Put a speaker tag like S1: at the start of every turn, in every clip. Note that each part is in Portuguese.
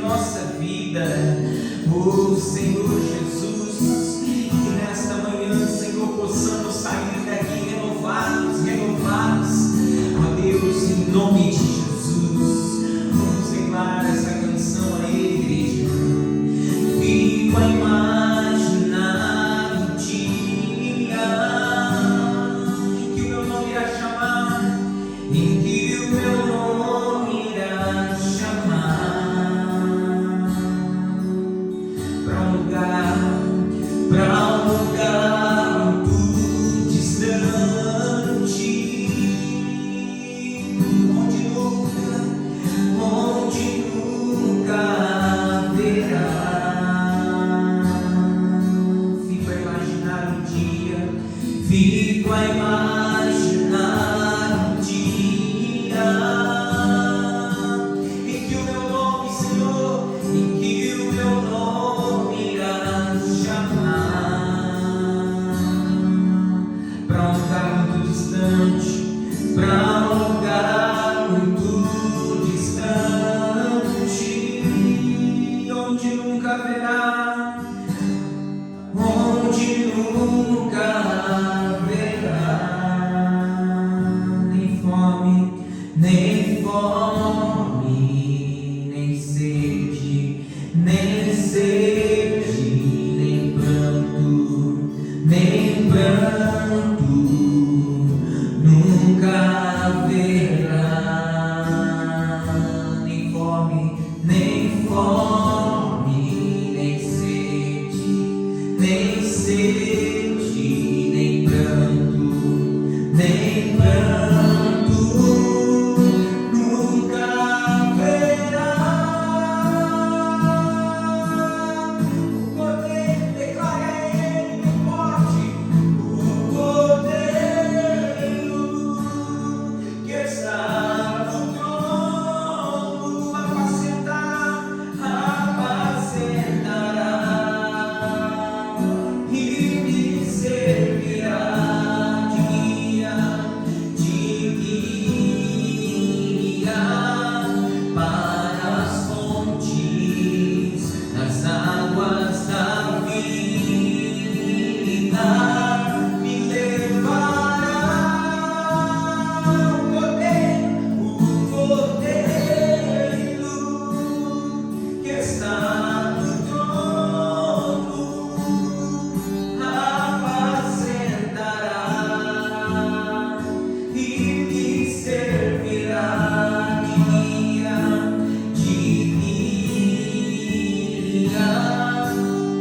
S1: nossa vida. Oh Senhor Jesus, que nesta manhã, Senhor, possamos sair daqui renovados, ó Deus, em nome de Jesus. Vamos levar essa canção aí, igreja. Fico a imaginar o dia em que o meu nome irá chamar, em que o meu nome irá chamar, para um lugar muito distante, onde nunca haverá. Fico a imaginar um dia, fico a imaginar um dia em que o meu nome, Senhor, em que o meu nome irá chamar, para um lugar muito distante, para um lugar muito distante, onde nunca haverá, onde nunca haverá nem fome, nem sede, nem pranto, nunca haverá nem fome, nem sede, nem pranto, nunca haverá. O poder, declara Ele bem forte, o Cordeiro que está no trono apacentará e me servirá de guia para as fontes das águas da vida, me levará. O Cordeiro que está no trono apacentará e me servirá de guia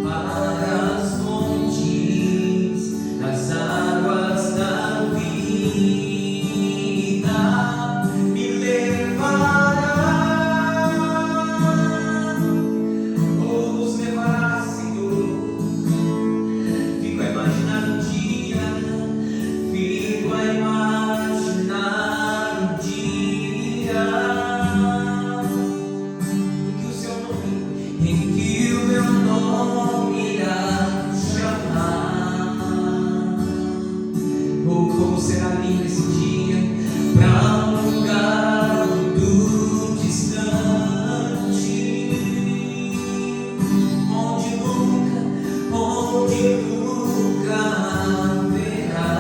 S1: para as fontes das águas da vida, me levará. Oh, nos levará, Senhor. Fico a imaginar um dia, fico a imaginar um dia em que o meu nome irá chamar. Oh, como será lindo esse dia, para um lugar muito distante, onde nunca haverá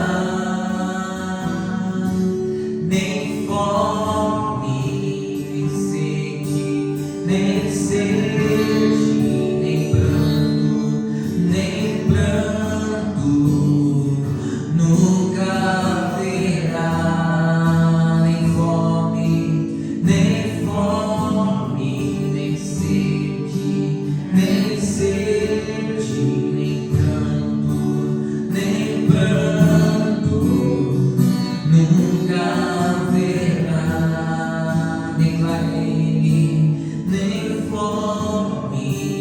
S1: nem fome, nem sede, nem pranto, nunca haverá nem fome, nem sede, nem pranto, nunca haverá. Declara Ele, nem fome,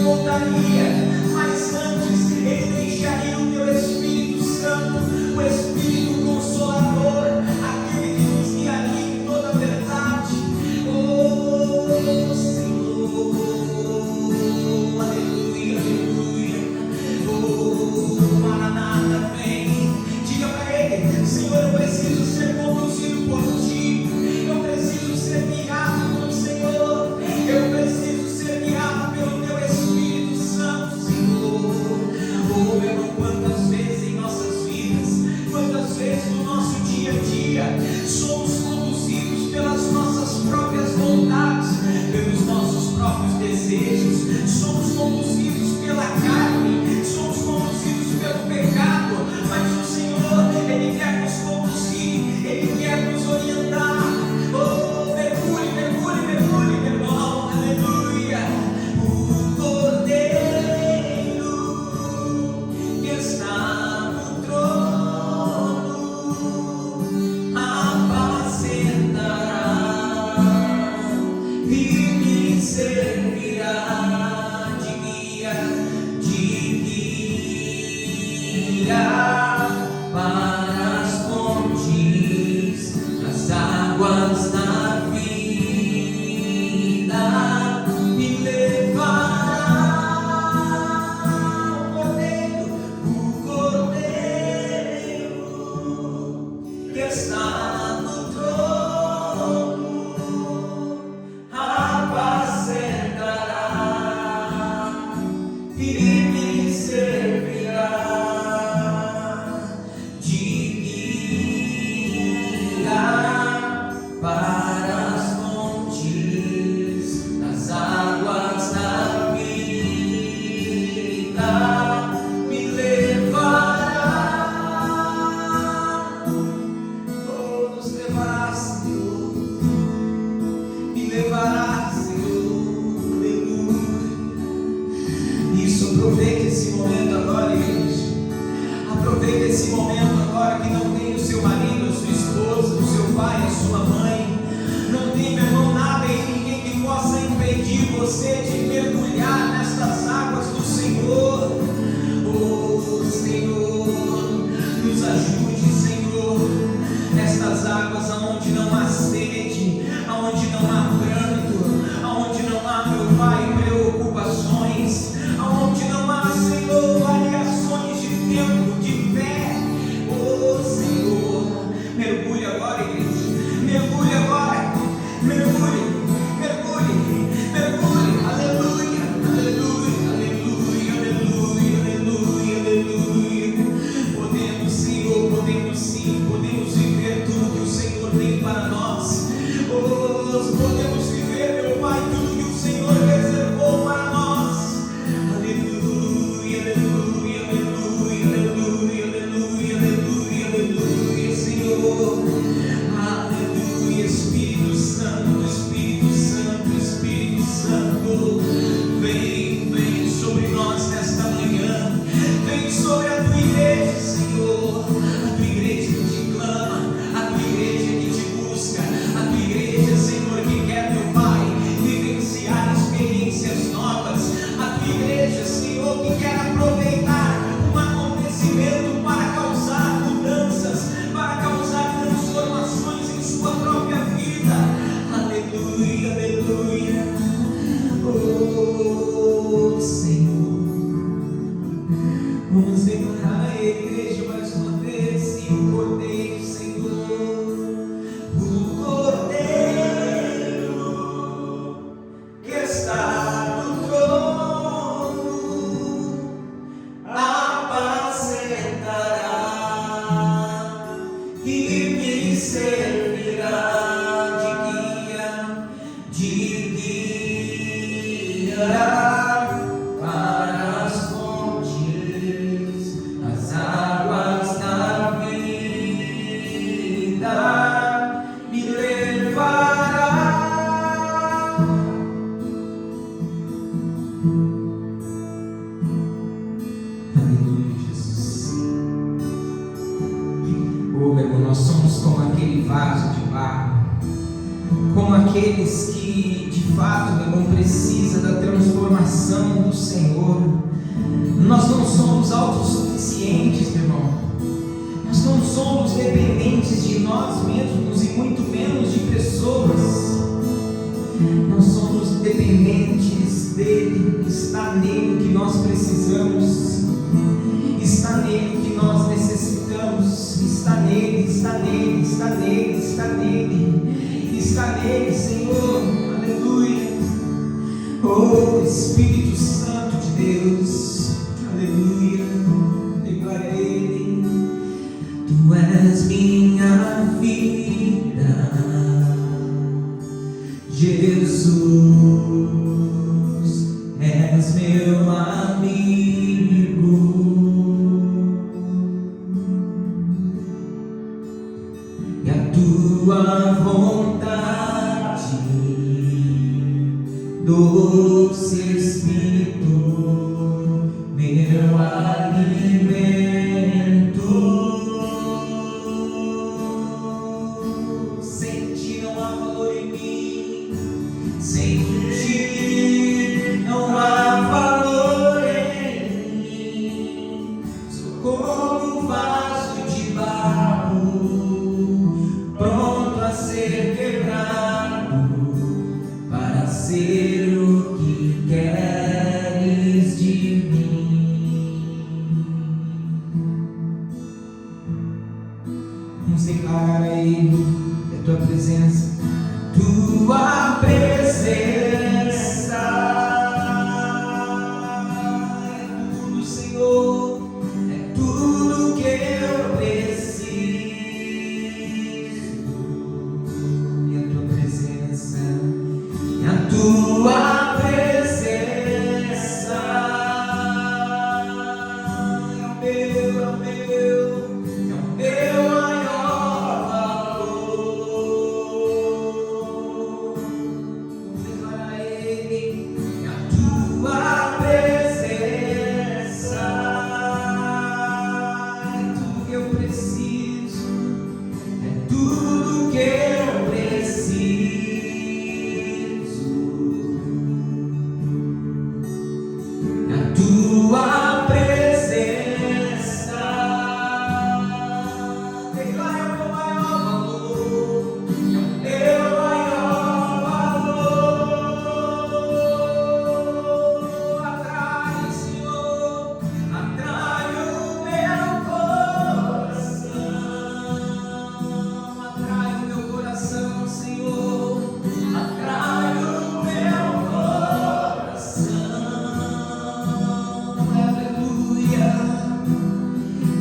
S1: voltaria, mas antes Ele deixaria o teu Espírito Santo, o Espírito Consolador, aquele que nos guiaria em toda a verdade. Oh Senhor, aleluia, aleluia. Oh Maranata, vem. Diga para Ele: Senhor, eu preciso ser conduzido por Ti, eu preciso ser guiado pelo Senhor, eu preciso ser guiado pelo Teu Espírito Santo, Senhor. Oh meu irmão, quantas vezes em nossas vidas, quantas vezes no nosso dia a dia, somos conduzidos pelas nossas próprias vontades, pelos nossos próprios desejos, somos conduzidos pela carne, somos conduzidos pelo pecado, mas o Senhor, Ele quer nos conduzir, Ele quer nos orientar. Oh, mergulhe, mergulhe, mergulhe, meu irmão, aleluia. O Cordeiro que está no trono apacentará e me servirá de guia para as fontes das águas da vida, me levará o Cordeiro que está no trono apacentará e me servirá de guia para as fontes das águas da vida, me levará. Oh, nos levará, Senhor, me levará, Senhor, aleluia. Isso, aproveite esse momento agora, igreja. Aproveite esse momento agora que não tem o seu marido, a sua esposa, o seu pai, a sua mãe. Não tem, meu irmão, nada e ninguém que possa impedir você de mergulhar nestas águas do Senhor. Oh Senhor, nos ajude, Senhor, nestas águas aonde não há sede, aonde não há pranto, aonde não há, meu Pai, preocupações, aonde não há, Senhor, variações de tempo, de fé. Oh Senhor, mergulhe agora, igreja, mergulhe agora, mergulhe, mergulhe, mergulhe, aleluia, aleluia, aleluia, aleluia, aleluia, aleluia. Podemos, Senhor, podemos sim, podemos viver tudo que o Senhor tem para nós. Oh, podemos viver, meu Pai, tudo que o Senhor reservou para nós. Aleluia, aleluia, aleluia, aleluia, aleluia, aleluia, aleluia, Senhor. Aleluia, Espírito Santo, Espírito Santo, Espírito Santo. Vem, vem sobre nós nesta manhã. Vem sobre a tua igreja, Senhor. A tua igreja que te clama, a tua igreja que te busca, a tua igreja, Senhor, que quer, meu Pai, vivenciar experiências novas. A tua igreja, Senhor, que quer aproveitar um acontecimento para causar mudanças, para causar transformações em sua própria vida. Aleluia, aleluia. Oh Senhor, vamos declarar a igreja mais uma vez, sim, o Cordeiro, Senhor, o Cordeiro que está no trono apacentará e me servirá de guia para as fontes das águas da vida, me levará. Aleluia, Jesus. Oh, meu irmão, nós somos como aquele vaso de barro, como aqueles que que de fato, meu irmão, precisa da transformação do Senhor. Nós não somos autossuficientes, meu irmão. Nós não somos dependentes de nós mesmos e muito menos de pessoas. Nós somos dependentes dele. Está nele que nós precisamos. Está nele que nós necessitamos. Está nele, está nele, está nele, está nele. Está nele, Senhor. Aleluia. Oh Espírito Santo de Deus. Aleluia. Declara a Ele. Tu és minha vida, Jesus, és meu amigo, e a tua vontade, doce Espírito, meu alimento. Sem ti não há valor em mim, sem ti não há valor em mim. Sou como um vaso de barro, pronto a ser quebrado, para ser o que queres de mim. Vamos declarar a Ele a tua presença. Tua presença é tudo, Senhor, é tudo que eu preciso. E a tua presença, e a tua presença é o meu maior valor. Declara a Ele, a tua presença é tudo que eu preciso, é tudo que eu preciso. A tua presença, declara o meu maior valor, é o meu maior valor. Atrai, Senhor, atrai o meu coração, atrai o meu coração, Senhor, atrai o meu coração. Aleluia.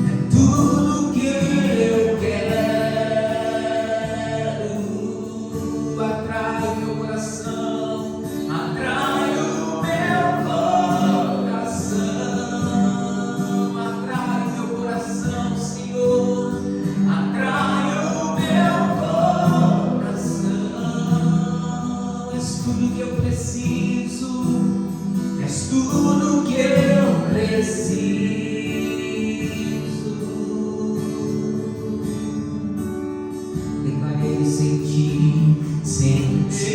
S1: É tudo que eu quero. Atrai o meu coração, atrai o meu coração, atrai o meu coração, Senhor, atrai o meu coração. És tudo que eu preciso, és tudo que eu preciso. Declarei sem ti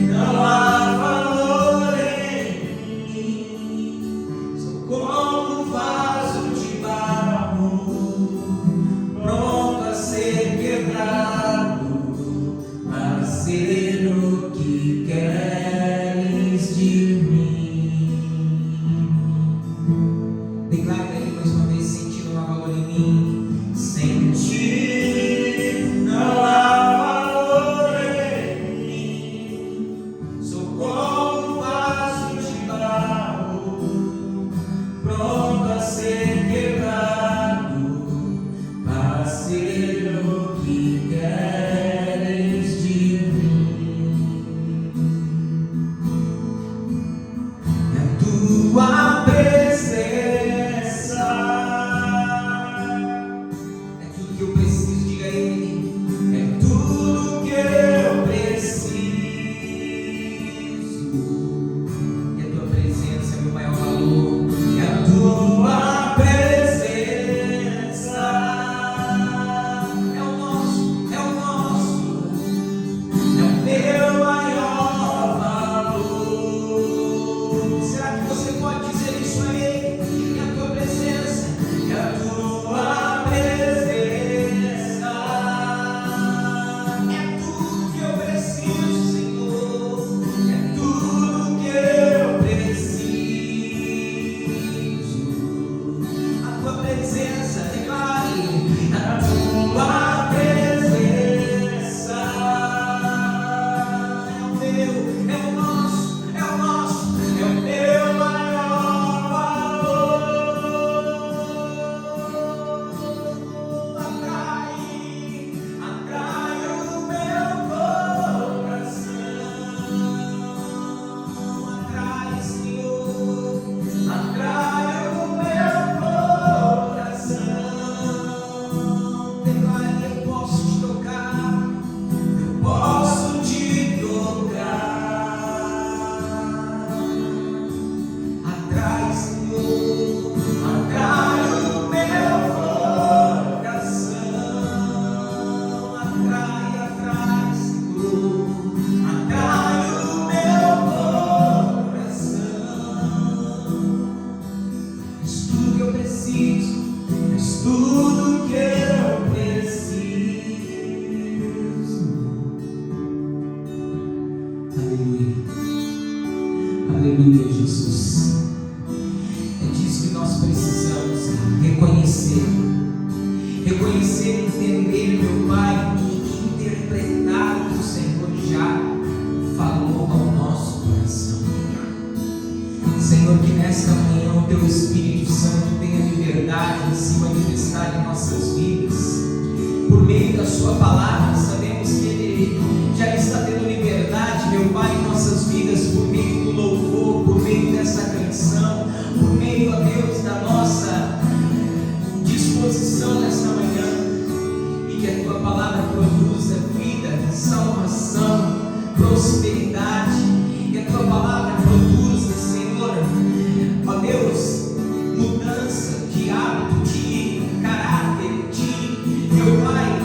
S1: não há valor em mim. Sou como um vaso de barro, pronto a ser quebrado, para ser o que queres de mim. Declara a Ele mais uma vez: sem ti não há valor em mim. Sem ti não há valor em mim. Sou como um vaso de barro, pronto a ser quebrado, para ser o que queres de mim. Aleluia, Jesus. É disso que nós precisamos reconhecer, entender, meu Pai, e interpretar o que o Senhor já falou ao nosso coração. Senhor, que nesta manhã o Teu Espírito Santo tenha liberdade em se manifestar em nossas vidas. Por meio da Sua palavra, sabemos que Ele já está tendo liberdade, meu Pai, em nossas vidas, por meio do louvor, por meio dessa canção, por meio, ó Deus, da nossa disposição nesta manhã, e que a Tua palavra produza vida, salvação, prosperidade, que a Tua palavra produza, Senhor, ó Deus, mudança de hábito, de caráter, de, meu Pai,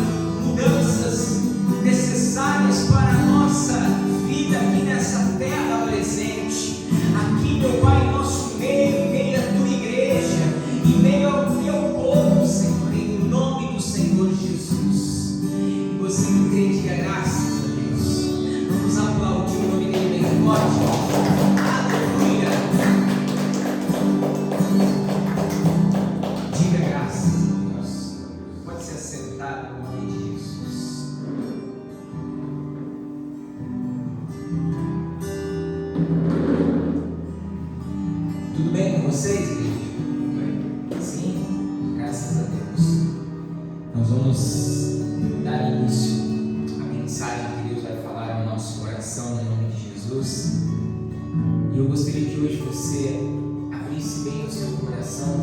S1: mudanças necessárias para a nossa vida aqui nessa terra presente, aqui, meu Pai, em nosso meio, em meio à Tua igreja, em meio ao Teu povo, Senhor, em nome do Senhor Jesus. E você me crê, diga graças a Deus. Vamos aplaudir o nome dele bem forte. Aleluia. Diga graças a Deus. Pode se assentar no nome de Jesus. Tudo bem com vocês, igreja? Sim? Graças a Deus. Nós vamos dar início à mensagem que Deus vai falar no nosso coração, em nome de Jesus. E eu gostaria que hoje você abrisse bem o seu coração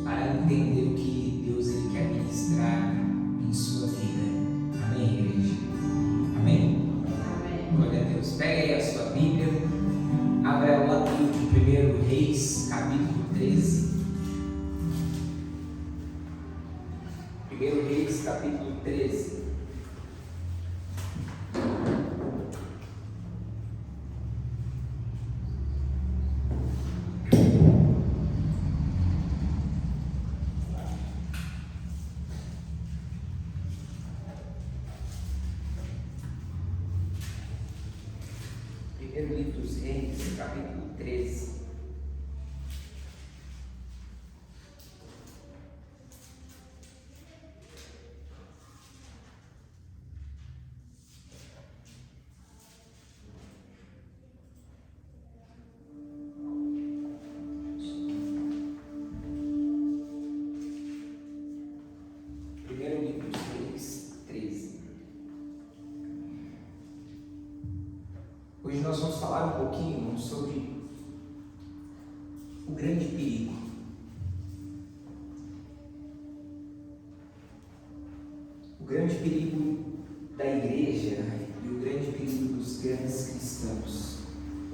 S1: para entender o que Deus ele quer ministrar em sua vida. Amém, igreja? Amém? Amém. Glória a Deus. Pega aí a sua Bíblia, abra lá no livro de 1 Reis, capítulo 13. 1 Reis, capítulo 13. Primeiro livro dos Reis, capítulo 13. Primeiro livro dos Reis, 13. Hoje nós vamos falar um pouquinho sobre o grande perigo. O grande perigo da igreja e o grande perigo dos grandes cristãos,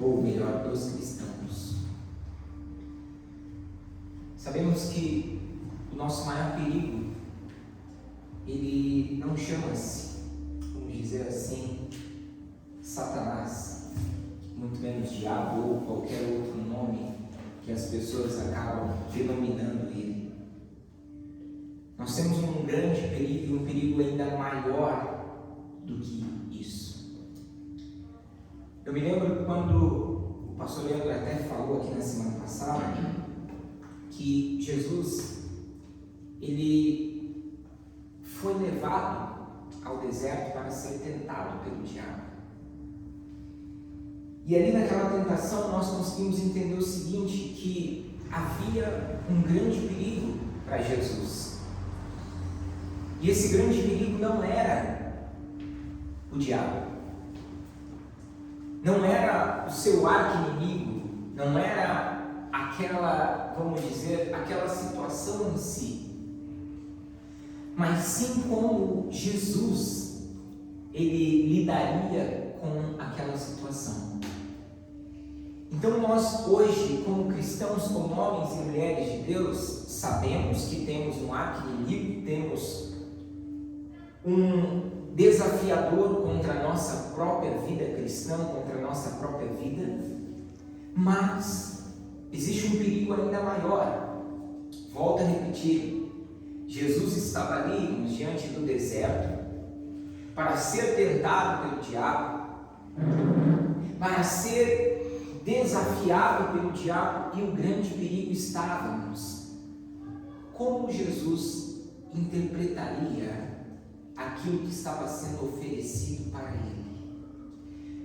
S1: ou melhor, dos cristãos. Sabemos que o nosso maior perigo, ele não chama-se, vamos dizer assim, Satanás, muito menos diabo ou qualquer outro nome que as pessoas acabam denominando ele. Nós temos um grande perigo, um perigo ainda maior do que isso. Eu me lembro quando o pastor Leandro até falou aqui na semana passada que Jesus, ele foi levado ao deserto para ser tentado pelo diabo. E ali naquela tentação nós conseguimos entender o seguinte, que havia um grande perigo para Jesus. E esse grande perigo não era o diabo, não era o seu arqui-inimigo, não era aquela, vamos dizer, aquela situação em si, mas sim como Jesus, ele lidaria com aquela situação. Então nós hoje, como cristãos, como homens e mulheres de Deus, sabemos que temos um arqui-inimigo, temos um desafiador contra a nossa própria vida cristã, contra a nossa própria vida, mas existe um perigo ainda maior. Volto a repetir, Jesus estava ali diante do deserto para ser tentado pelo diabo, para ser desafiado pelo diabo, e o grande perigo estava, irmãos. Como Jesus interpretaria aquilo que estava sendo oferecido para ele?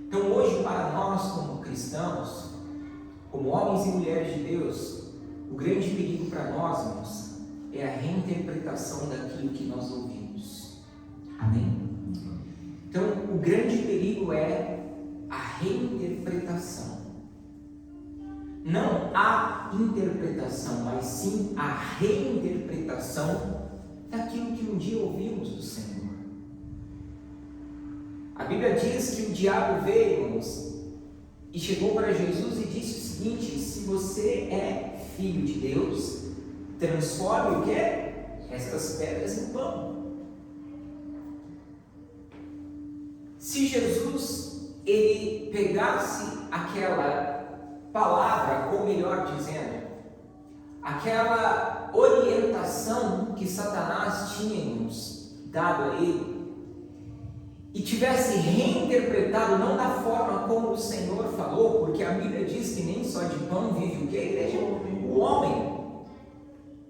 S1: Então hoje, para nós como cristãos, como homens e mulheres de Deus, o grande perigo para nós, irmãos, é a reinterpretação daquilo que nós ouvimos. Amém? Então, o grande perigo é a reinterpretação. Não a interpretação, mas sim a reinterpretação daquilo que um dia ouvimos do Senhor. A Bíblia diz que o diabo veio, irmãos, e chegou para Jesus e disse o seguinte: se você é filho de Deus, transforme o quê? Estas pedras em pão. Se Jesus ele pegasse aquela palavra, ou melhor dizendo, aquela orientação que Satanás tinha nos dado a ele, e tivesse reinterpretado não da forma como o Senhor falou, porque a Bíblia diz que nem só de pão vive o quê, igreja? O homem,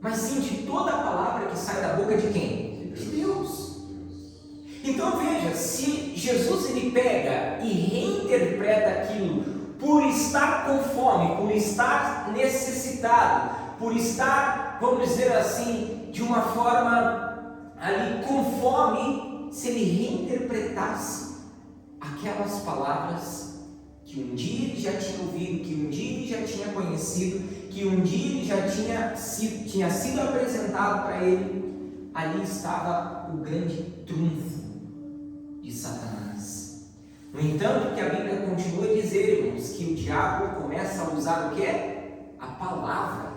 S1: mas sim de toda a palavra que sai da boca de quem? De Deus. Então veja, se Jesus ele pega e reinterpreta aquilo por estar com fome, por estar necessitado, por estar, vamos dizer assim, de uma forma ali com fome, se ele reinterpretasse aquelas palavras que um dia ele já tinha ouvido, que um dia ele já tinha conhecido, que um dia ele já tinha sido apresentado para ele, ali estava o grande trunfo de Satanás. No entanto, que a Bíblia continua a dizer, irmãos, que o diabo começa a usar o que? A palavra,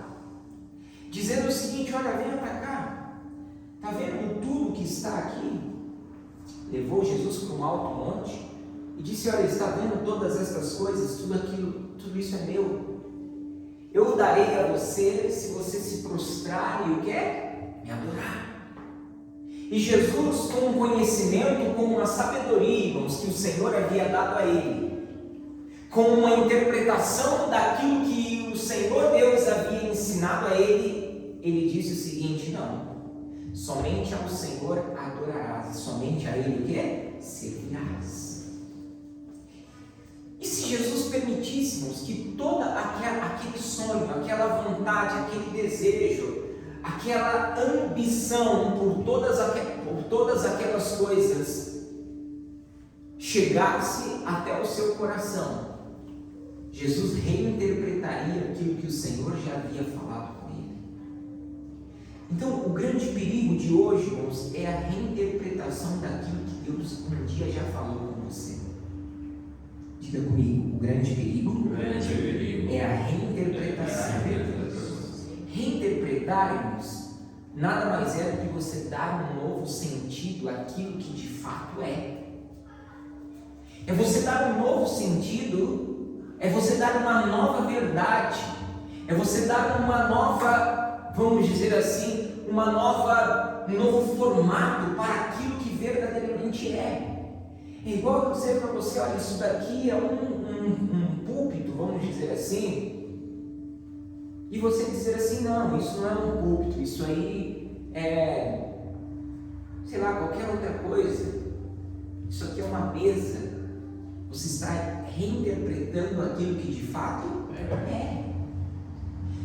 S1: dizendo o seguinte: olha, venha para cá, está vendo tudo que está aqui? Levou Jesus para um alto monte e disse: olha, está vendo todas estas coisas, tudo aquilo, tudo isso é meu. Eu o darei a você se você se prostrar e o quê? Me adorar. E Jesus, com um conhecimento, com uma sabedoria, irmãos, que o Senhor havia dado a ele, com uma interpretação daquilo que o Senhor Deus havia ensinado a ele, ele disse o seguinte: não, somente ao Senhor adorarás, e somente a Ele o quê? Servirás. E se Jesus permitíssemos que todo aquele sonho, aquela vontade, aquele desejo, aquela ambição por todas aquelas coisas chegasse até o seu coração, Jesus reinterpretaria aquilo que o Senhor já havia falado com ele. Então, o grande perigo de hoje, irmãos, é a reinterpretação daquilo que Deus um dia já falou com você. Diga comigo, o grande perigo é a reinterpretação. Reinterpretar, irmãos, nada mais é do que você dar um novo sentido àquilo que de fato é. É você dar um novo sentido, é você dar uma nova verdade, é você dar uma nova, vamos dizer assim, um novo formato para aquilo que verdadeiramente é. É igual eu dizer para você: olha, isso daqui é um púlpito, vamos dizer assim, e você dizer assim: não, isso não é um púlpito, isso aí é, sei lá, qualquer outra coisa, isso aqui é uma mesa. Você está reinterpretando aquilo que de fato é.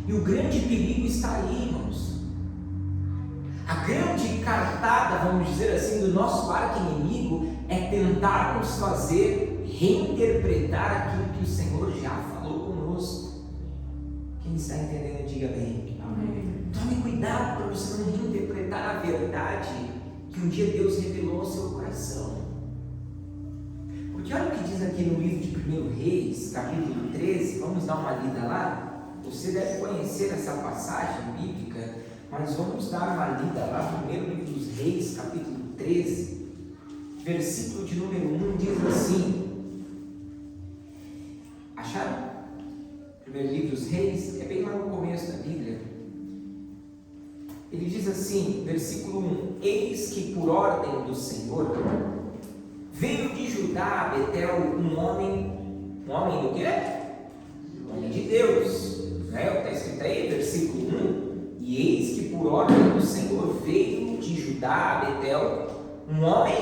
S1: E o grande perigo está aí, irmãos. A grande cartada, vamos dizer assim, do nosso arqui-inimigo é tentar nos fazer reinterpretar aquilo que o Senhor já falou conosco. Quem está entendendo, diga bem. Amém. Tome cuidado para você não reinterpretar a verdade que um dia Deus revelou ao seu coração. Porque olha o que diz aqui no livro de 1 Reis, capítulo 13, vamos dar uma lida lá. Você deve conhecer essa passagem bíblica, mas vamos dar uma lida lá. Primeiro livro dos Reis, capítulo 13, versículo de número 1, diz assim. Acharam? Primeiro livro dos Reis, é bem lá no começo da Bíblia. Ele diz assim, versículo 1: eis que por ordem do Senhor veio de Judá a Betel um homem
S2: por ordem do Senhor, veio de Judá a Betel um homem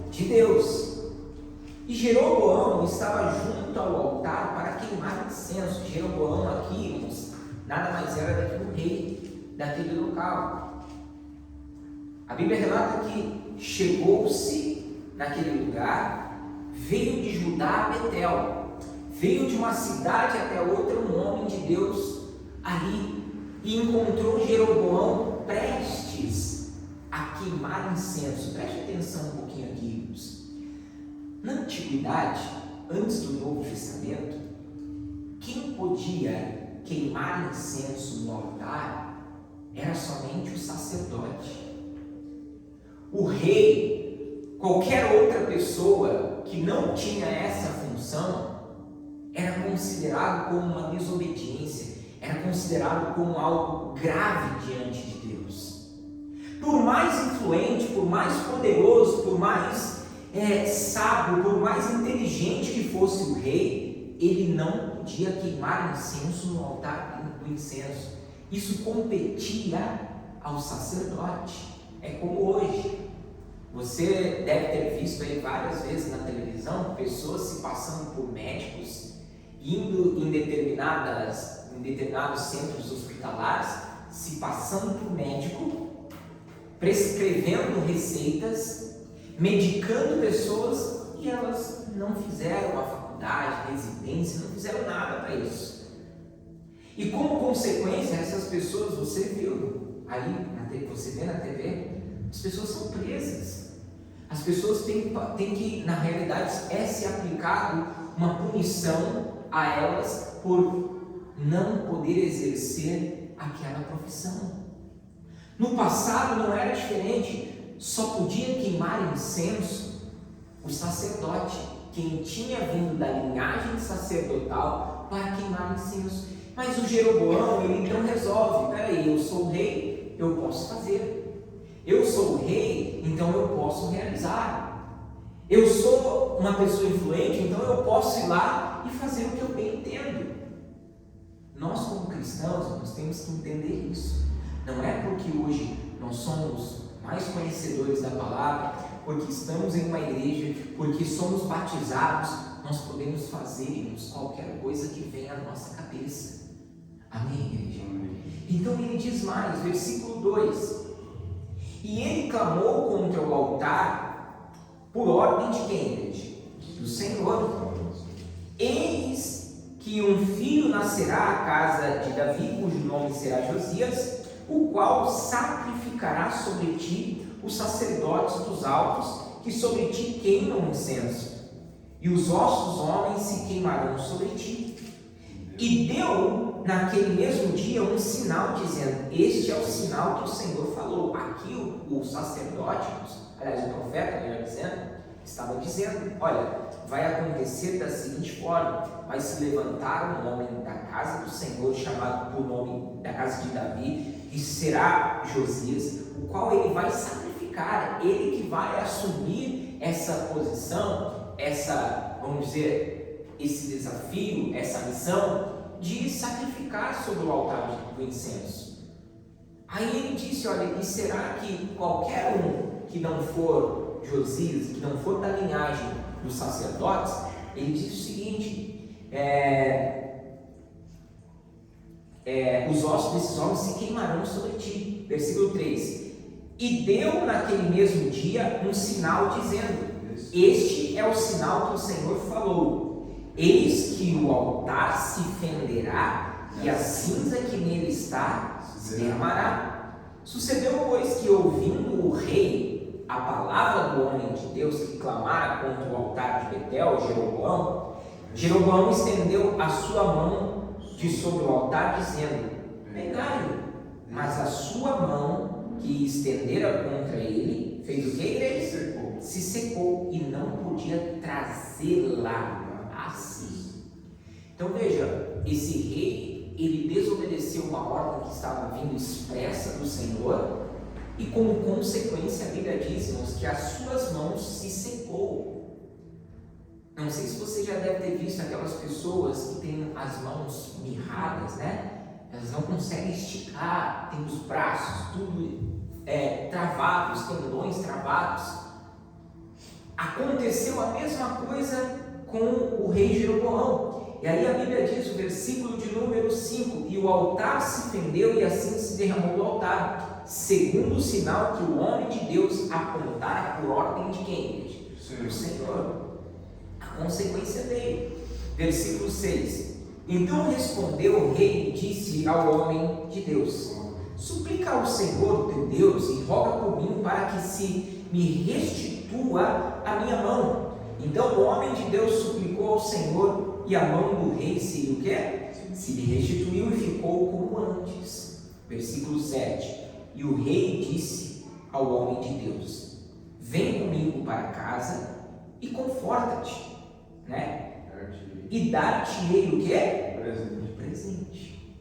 S2: de Deus. E Jeroboão estava junto ao altar para queimar incenso. Jeroboão aqui, irmãos, nada mais era do que o rei daquele local. A Bíblia relata que chegou-se naquele lugar, veio de Judá a Betel, veio de uma cidade até outra um homem de Deus ali, e encontrou Jeroboão prestes a queimar incenso. Preste atenção um pouquinho aqui, irmãos. Na antiguidade, antes do Novo Testamento, quem podia queimar incenso no altar era somente o sacerdote. O rei, qualquer outra pessoa que não tinha essa função, era considerado como uma desobediência, era considerado como algo grave diante de Deus. Por mais influente, por mais poderoso, por mais sábio, por mais inteligente que fosse o rei, ele não podia queimar incenso no altar do incenso. Isso competia ao sacerdote. É como hoje. Você deve ter visto aí várias vezes na televisão pessoas se passando por médicos, indo em determinados centros hospitalares, se passando por médico, prescrevendo receitas, medicando pessoas, e elas não fizeram a faculdade, residência, não fizeram nada para isso. E como consequência, essas pessoas, você viu aí, você vê na TV, as pessoas são presas. As pessoas têm que, na realidade, se aplicado uma punição a elas por não poder exercer aquela profissão. No passado não era diferente. Só podia queimar incenso o sacerdote, quem tinha vindo da linhagem sacerdotal para queimar incenso. Mas o Jeroboão, ele então resolve: peraí, eu sou o rei, eu posso fazer. Eu sou o rei, então eu posso realizar. Eu sou uma pessoa influente, então eu posso ir lá e fazer o que eu bem entendo. Nós, como cristãos, nós temos que entender isso. Não é porque hoje nós somos mais conhecedores da palavra, porque estamos em uma igreja, porque somos batizados, nós podemos fazer qualquer coisa que venha à nossa cabeça. Amém, igreja? Então ele diz mais, versículo 2: e ele clamou contra o altar por ordem de quem, igreja? Do Senhor. Eis que um filho nascerá à casa de Davi, cujo nome será Josias, o qual sacrificará sobre ti os sacerdotes dos altos, que sobre ti queimam incenso, e os ossos dos homens se queimarão sobre ti. E deu naquele mesmo dia um sinal, dizendo: este é o sinal que o Senhor falou. Aqui o sacerdote, aliás o profeta, melhor dizendo, estava dizendo: olha, vai acontecer da seguinte forma: vai se levantar um homem da casa do Senhor, chamado por nome da casa de Davi, e será Josias, o qual ele vai sacrificar, ele que vai assumir essa posição, vamos dizer, esse desafio, essa missão de sacrificar sobre o altar do incenso. Aí ele disse: olha, e será que qualquer um que não for Josias, que não for da linhagem dos sacerdotes, ele diz o seguinte: os ossos desses homens se queimarão sobre ti. Versículo 3: e deu naquele mesmo dia um sinal, dizendo: este é o sinal que o Senhor falou: eis que o altar se fenderá, e a cinza que nele está se derramará. Sucedeu, pois, que ouvindo o rei a palavra do homem de Deus que clamara contra o altar de Betel, Jeroboão estendeu a sua mão de sobre o altar, dizendo: pegai-o. Mas a sua mão que estendera contra ele fez o que, igreja? Se secou e não podia trazê-la assim. Então veja, esse rei, ele desobedeceu uma ordem que estava vindo expressa do Senhor, e como consequência a Bíblia diz, irmãos, que as suas mãos se secou. Não sei se você já deve ter visto aquelas pessoas que têm as mãos mirradas, né? elas não conseguem esticar, tem os braços tudo travados, tendões travados. Aconteceu a mesma coisa com o rei Jeroboão. E aí a Bíblia diz, o versículo de número 5: e o altar se fendeu e assim se derramou do altar, segundo o sinal que o homem de Deus apontara por ordem de quem? Do Senhor. A consequência veio. Versículo 6: então respondeu o rei e disse ao homem de Deus: suplica ao Senhor teu Deus e roga por mim para que se me restitua a minha mão. Então o homem de Deus suplicou ao Senhor e a mão do rei se o quê? Se lhe restituiu e ficou como antes. Versículo 7: e o rei disse ao homem de Deus: vem comigo para casa e conforta-te, né? E dar-te-ei o quê? Presente.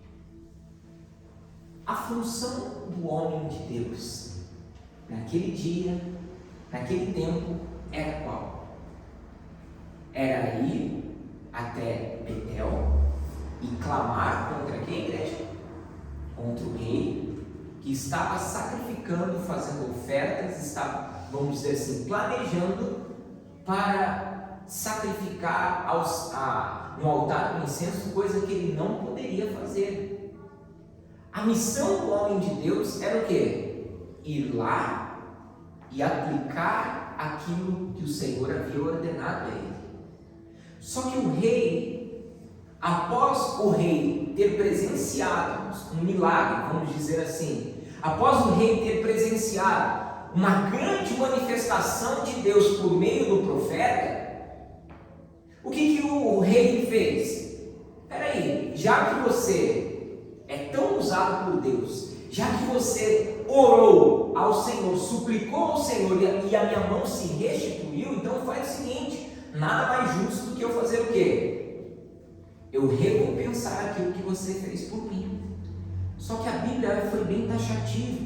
S2: A função do homem de Deus naquele dia, naquele tempo, era qual? Era ir até Betel e clamar contra quem, igreja? Contra o rei que estava sacrificando, fazendo ofertas, estava, vamos dizer assim, planejando para sacrificar no altar do incenso, coisa que ele não poderia fazer. A missão do homem de Deus era o quê? Ir lá e aplicar aquilo que o Senhor havia ordenado a ele. Só que o rei, após o rei ter presenciado um milagre, vamos dizer assim, após o rei ter presenciado uma grande manifestação de Deus por meio do profeta, o que o rei fez? Peraí, já que você é tão usado por Deus, já que você orou ao Senhor, suplicou ao Senhor e a minha mão se restituiu, então faz o seguinte: nada mais justo do que eu fazer o quê? Eu recompensar aquilo que você fez por mim. Só que a Bíblia foi bem taxativa.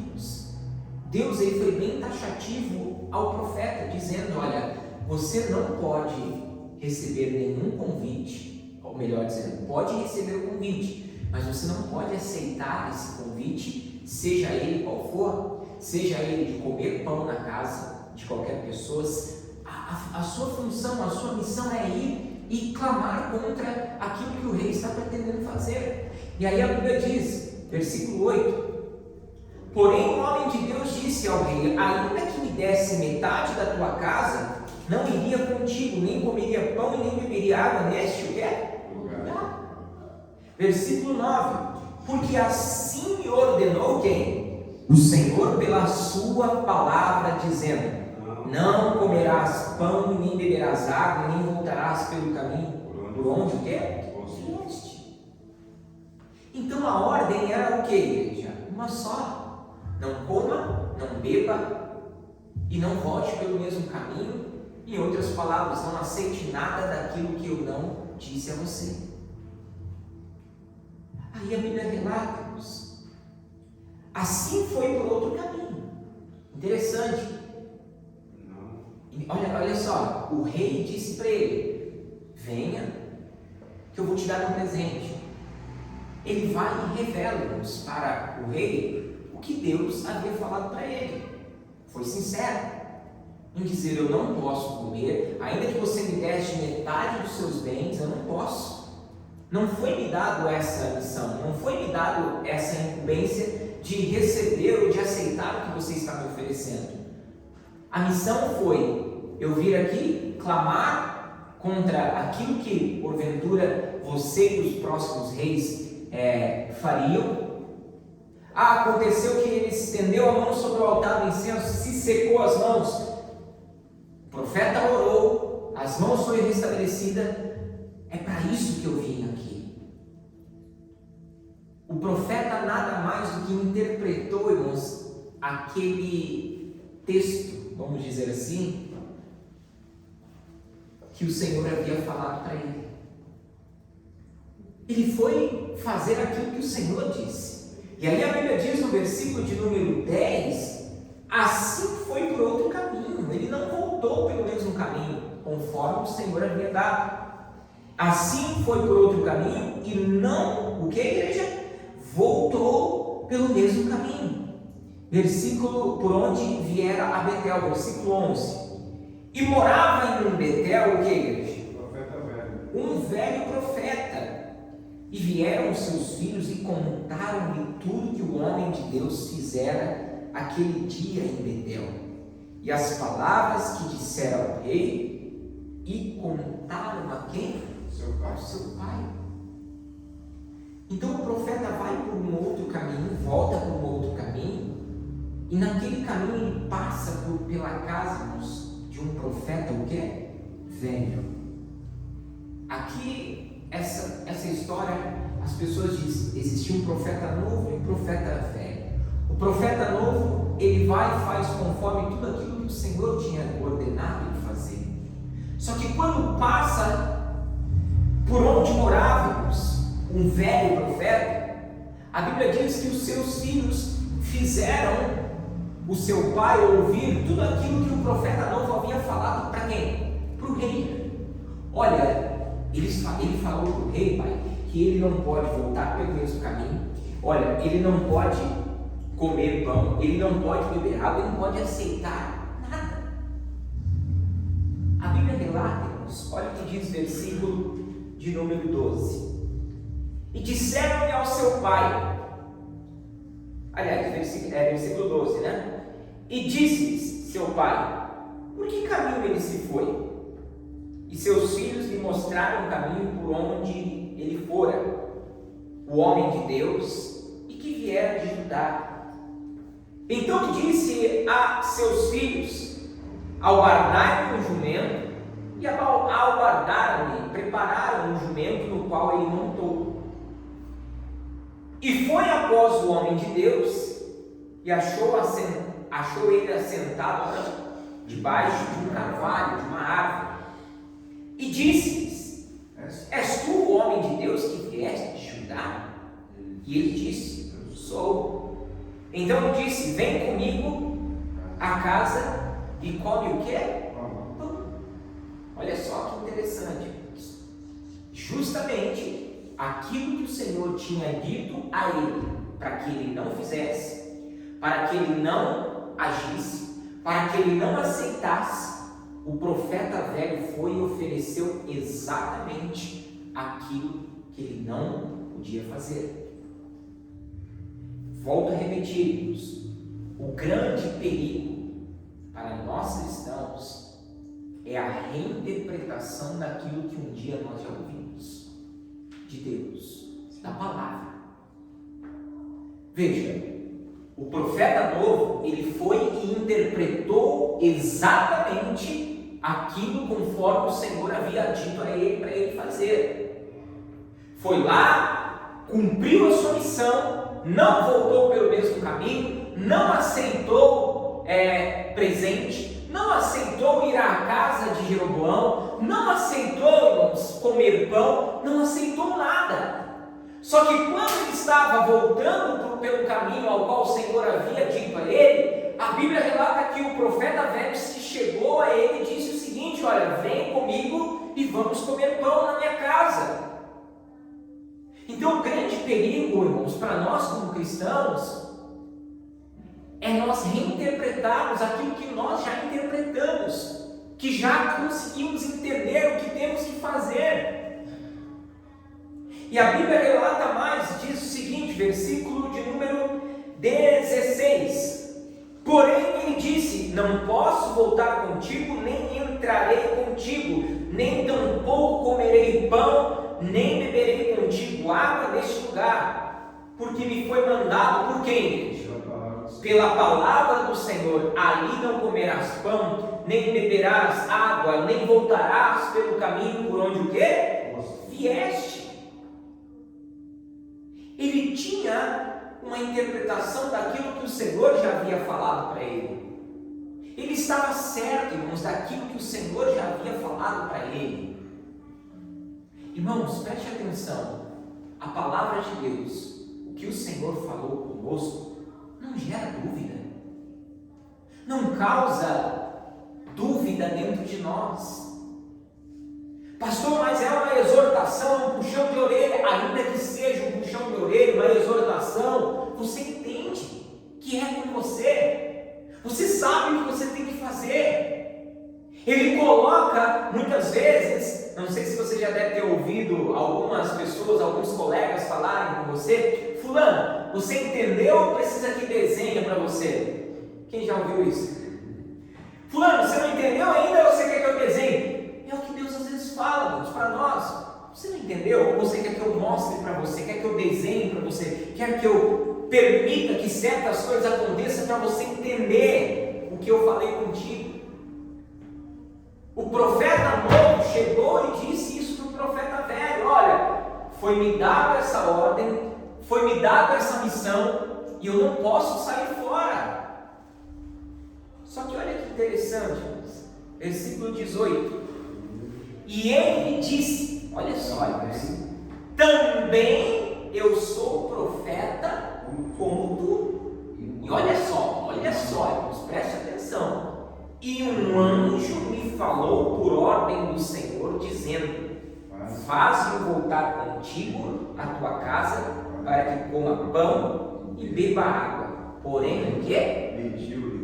S2: Deus ele foi bem taxativo ao profeta, dizendo: olha, você não pode receber nenhum convite, ou melhor dizendo, pode receber o convite, mas você não pode aceitar esse convite, seja ele qual for, seja ele de comer pão na casa de qualquer pessoa. A sua função, a sua missão é ir e clamar contra aquilo que o rei está pretendendo fazer. E aí a Bíblia diz, versículo 8: porém o homem de Deus disse ao rei: ainda que me desse metade da tua casa, não iria contigo, nem comeria pão e nem beberia água neste o quê? Lugar. Versículo 9: porque assim me ordenou quem? O Senhor pela sua palavra, dizendo: não comerás pão e nem beberás água, nem voltarás pelo caminho por onde o quê? Vieste. Então a ordem era o quê, igreja? Uma só: não coma, não beba e não volte pelo mesmo caminho. Em outras palavras, não aceite nada daquilo que eu não disse a você. Aí a Bíblia relata-nos: assim foi por outro caminho. Interessante. Olha só, o rei disse para ele: venha, que eu vou te dar um presente. Ele vai e revela-nos para o rei o que Deus havia falado para ele. Foi sincero em dizer: eu não posso comer, ainda que você me deste metade dos seus bens, eu não posso. Não foi me dado essa missão, não foi me dado essa incumbência de receber ou de aceitar o que você está me oferecendo. A missão foi eu vir aqui clamar contra aquilo que porventura você e os próximos reis fariam. Aconteceu que ele estendeu a mão sobre o altar do incenso, se secou as mãos. O profeta orou, as mãos foram restabelecidas. É para isso que eu vim aqui. O profeta nada mais do que interpretou, irmãos, aquele texto, vamos dizer assim, que o Senhor havia falado para ele. Ele foi fazer aquilo que o Senhor disse. E aí a Bíblia diz no versículo de número 10, assim foi por outro caminho. Ele não voltou pelo mesmo caminho, conforme o Senhor havia dado. Assim foi por outro caminho e não, o que, igreja? voltou pelo mesmo caminho. Versículo por onde viera a Betel, versículo 11. E morava em Betel o que, igreja?
S3: Profeta velho.
S2: Um velho profeta. E vieram os seus filhos e contaram-lhe tudo que o homem de Deus fizera aquele dia em Betel, e as palavras que dissera ao rei, e contaram a quem?
S3: Seu pai.
S2: Ao seu pai. Então o profeta vai por um outro caminho, volta por um outro caminho, e naquele caminho ele passa pela casa de um profeta, o quê? Velho. Aqui, essa história, as pessoas dizem, existia um profeta novo e um profeta velho. O profeta novo, ele vai e faz conforme tudo aquilo que o Senhor tinha ordenado ele fazer. Só que quando passa por onde morávamos um velho profeta, a Bíblia diz que os seus filhos fizeram o seu pai ouvir tudo aquilo que o profeta novo havia falado para quem? Para o rei. Olha, ele falou para o rei, pai, que ele não pode voltar pelo mesmo caminho. Olha, ele não pode comer pão, ele não pode beber água, ele não pode aceitar nada. A Bíblia relata, irmãos, olha o que diz o versículo de número 12. E disseram-lhe ao seu pai, aliás, versículo 12, né? E disse-lhes seu pai, por que caminho ele se foi? E seus filhos lhe mostraram o caminho por onde ele fora, o homem de Deus, e que viera de Judá. Então disse a seus filhos, albardai-lhe um jumento, e albardaram-lhe, prepararam um jumento no qual ele montou. E foi após o homem de Deus, e achou ele assentado debaixo de um carvalho, de uma árvore. E disse-lhes, és tu o homem de Deus que vieste de Judá? E ele disse, sou. Então disse, vem comigo à casa e come o quê? Pão. Olha só que interessante. Justamente aquilo que o Senhor tinha dito a ele, para que ele não fizesse, para que ele não agisse, para que ele não aceitasse, o profeta velho foi e ofereceu exatamente aquilo que ele não podia fazer. Volto a repetir-vos, o grande perigo para nós cristãos é a reinterpretação daquilo que um dia nós já ouvimos de Deus, da palavra. Veja, o profeta novo, ele foi e interpretou exatamente aquilo conforme o Senhor havia dito a ele, para ele fazer. Foi lá, cumpriu a sua missão, não voltou pelo mesmo caminho, não aceitou presente, não aceitou ir à casa de Jeroboão, não aceitou comer pão, não aceitou nada. Só que quando ele estava voltando pelo caminho ao qual o Senhor havia dito a ele, a Bíblia relata que o profeta velho se chegou a ele e disse o seguinte, olha, vem comigo e vamos comer pão na minha casa. Então o grande perigo, irmãos, para nós como cristãos, é nós reinterpretarmos aquilo que nós já interpretamos, que já conseguimos entender o que temos que fazer. E a Bíblia relata mais, diz o seguinte, versículo de número 16. Porém ele disse, não posso voltar contigo, nem entrarei contigo, nem tampouco comerei pão, nem beberei contigo água neste lugar, porque me foi mandado por quem? Pela palavra do Senhor, ali não comerás pão, nem beberás água, nem voltarás pelo caminho por onde o quê? Vieste. Ele tinha uma interpretação daquilo que o Senhor já havia falado para ele. Ele estava certo, irmãos, daquilo que o Senhor já havia falado para ele. Irmãos, preste atenção. A palavra de Deus, o que o Senhor falou conosco, não gera dúvida. Não causa dúvida dentro de nós. Pastor, mas é uma exortação, um puxão de orelha, ainda que seja um puxão de orelha, conselho, uma exortação, você entende que é com você. Você sabe o que você tem que fazer. Ele coloca, muitas vezes, não sei se você já deve ter ouvido algumas pessoas, alguns colegas falarem com você: fulano, você entendeu ou precisa que desenhe para você? Quem já ouviu isso? Fulano, você não entendeu ainda ou você quer que eu desenhe? É o que Deus às vezes fala, para nós. Você não entendeu? Ou você quer que eu mostre para você? Quer que eu desenhe para você? Quer que eu permita que certas coisas aconteçam para você entender o que eu falei contigo? O profeta novo chegou e disse isso para o profeta velho: olha, foi-me dada essa ordem, foi-me dada essa missão e eu não posso sair fora. Só que olha que interessante, versículo 18: e ele disse, olha só, também eu sou profeta como tu. E olha só, irmãos, preste atenção. E um anjo me falou por ordem do Senhor, dizendo: faze-o voltar contigo à tua casa, para que coma pão e beba água. Porém, o quê? Mentiu-lhe.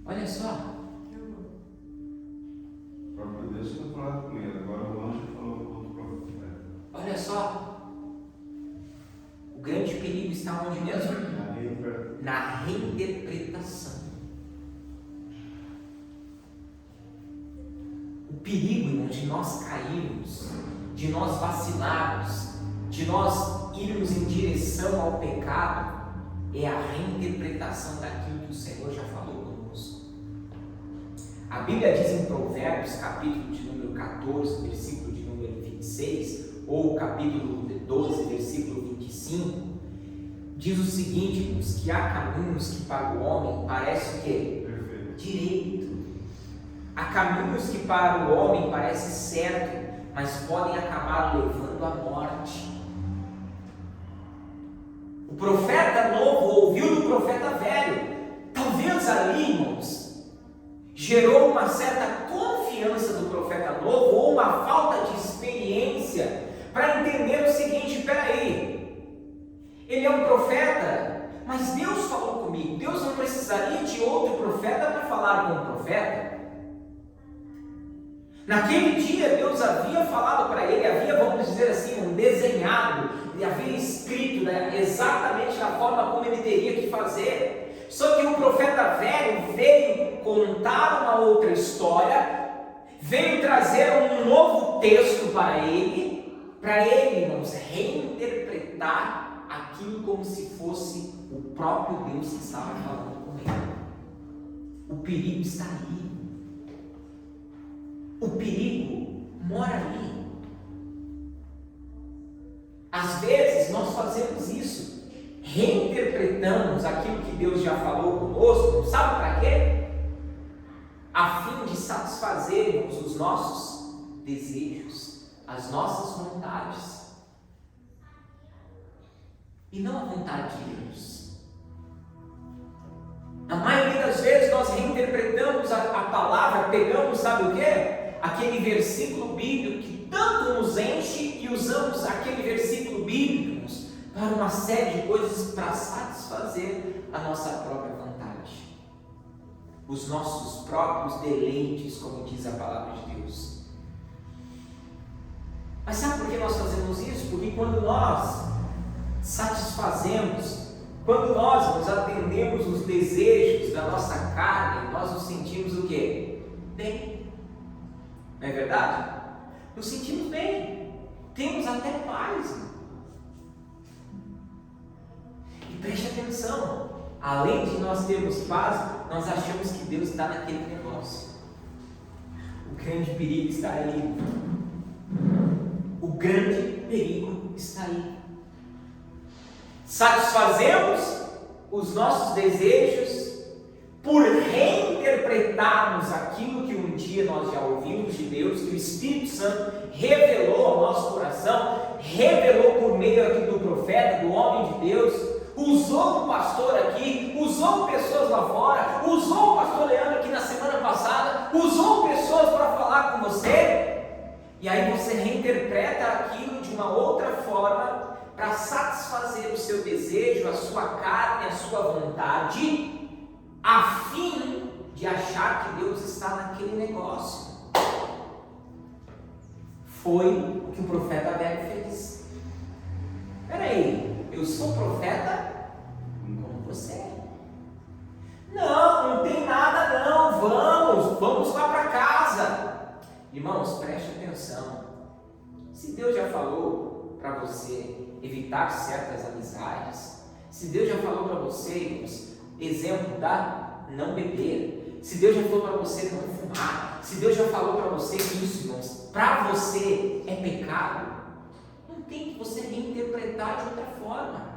S2: Olha só.
S3: O próprio Deus tinha falado com ele, agora o anjo falou com outro profeta.
S2: Olha só. O grande perigo está onde mesmo? Na reinterpretação. O perigo, irmão, de nós cairmos, de nós vacilarmos, de nós irmos em direção ao pecado, é a reinterpretação daquilo que o Senhor já falou conosco. A Bíblia diz em Provérbios, capítulo de número 14, versículo de número 26, ou capítulo 12, versículo 25, diz o seguinte, irmãos, que há caminhos que para o homem parece o quê? Direito. Há caminhos que para o homem parece certo, mas podem acabar levando à morte. O profeta novo ouviu do profeta velho. Talvez ali, irmãos, gerou uma certa confiança do profeta novo ou uma falta de experiência para entender o seguinte: espera aí, ele é um profeta, mas Deus falou comigo, Deus não precisaria de outro profeta para falar com o profeta. Naquele dia Deus havia falado para ele, havia, vamos dizer assim, desenhado, ele havia escrito, né, exatamente da forma como ele teria que fazer. Só que o profeta velho veio contar uma outra história, veio trazer um novo texto para ele, irmãos, reinterpretar aquilo como se fosse o próprio Deus que estava falando com ele. O perigo está ali. O perigo mora ali. Às vezes nós fazemos isso, reinterpretamos aquilo que Deus já falou conosco, sabe para quê? A fim de satisfazermos os nossos desejos, as nossas vontades, e não a vontade de Deus. Na maioria das vezes nós reinterpretamos a palavra, pegamos, sabe o quê? Aquele versículo bíblico que tanto nos enche e usamos aquele versículo bíblico para uma série de coisas para satisfazer a nossa própria vontade, os nossos próprios deleites, como diz a palavra de Deus. Mas sabe por que nós fazemos isso? Porque quando nós satisfazemos, quando nós nos atendemos os desejos da nossa carne, nós nos sentimos o quê? Bem. Não é verdade? Nos sentimos bem, temos até paz. E preste atenção, além de nós termos paz, nós achamos que Deus está naquele negócio. O grande perigo está aí. O grande perigo está aí. Satisfazemos os nossos desejos por reinterpretarmos aquilo que um dia nós já ouvimos de Deus, que o Espírito Santo revelou ao nosso coração, revelou por meio aqui do profeta, do homem de Deus, usou um pastor aqui, usou pessoas lá fora, usou o pastor Leandro aqui na semana passada, usou pessoas para falar com você, E aí você reinterpreta aquilo de uma outra forma para satisfazer o seu desejo, a sua carne, a sua vontade, a fim de achar que Deus está naquele negócio. Foi o que o profeta velho fez. Peraí, eu sou profeta como você? Não tem nada não, vamos lá para casa. Irmãos, preste atenção. Se Deus já falou para você evitar certas amizades, se Deus já falou para você, irmãos, exemplo, não beber, se Deus já falou para você não fumar, se Deus já falou para você que isso, irmãos, para você é pecado, não tem que você reinterpretar de outra forma.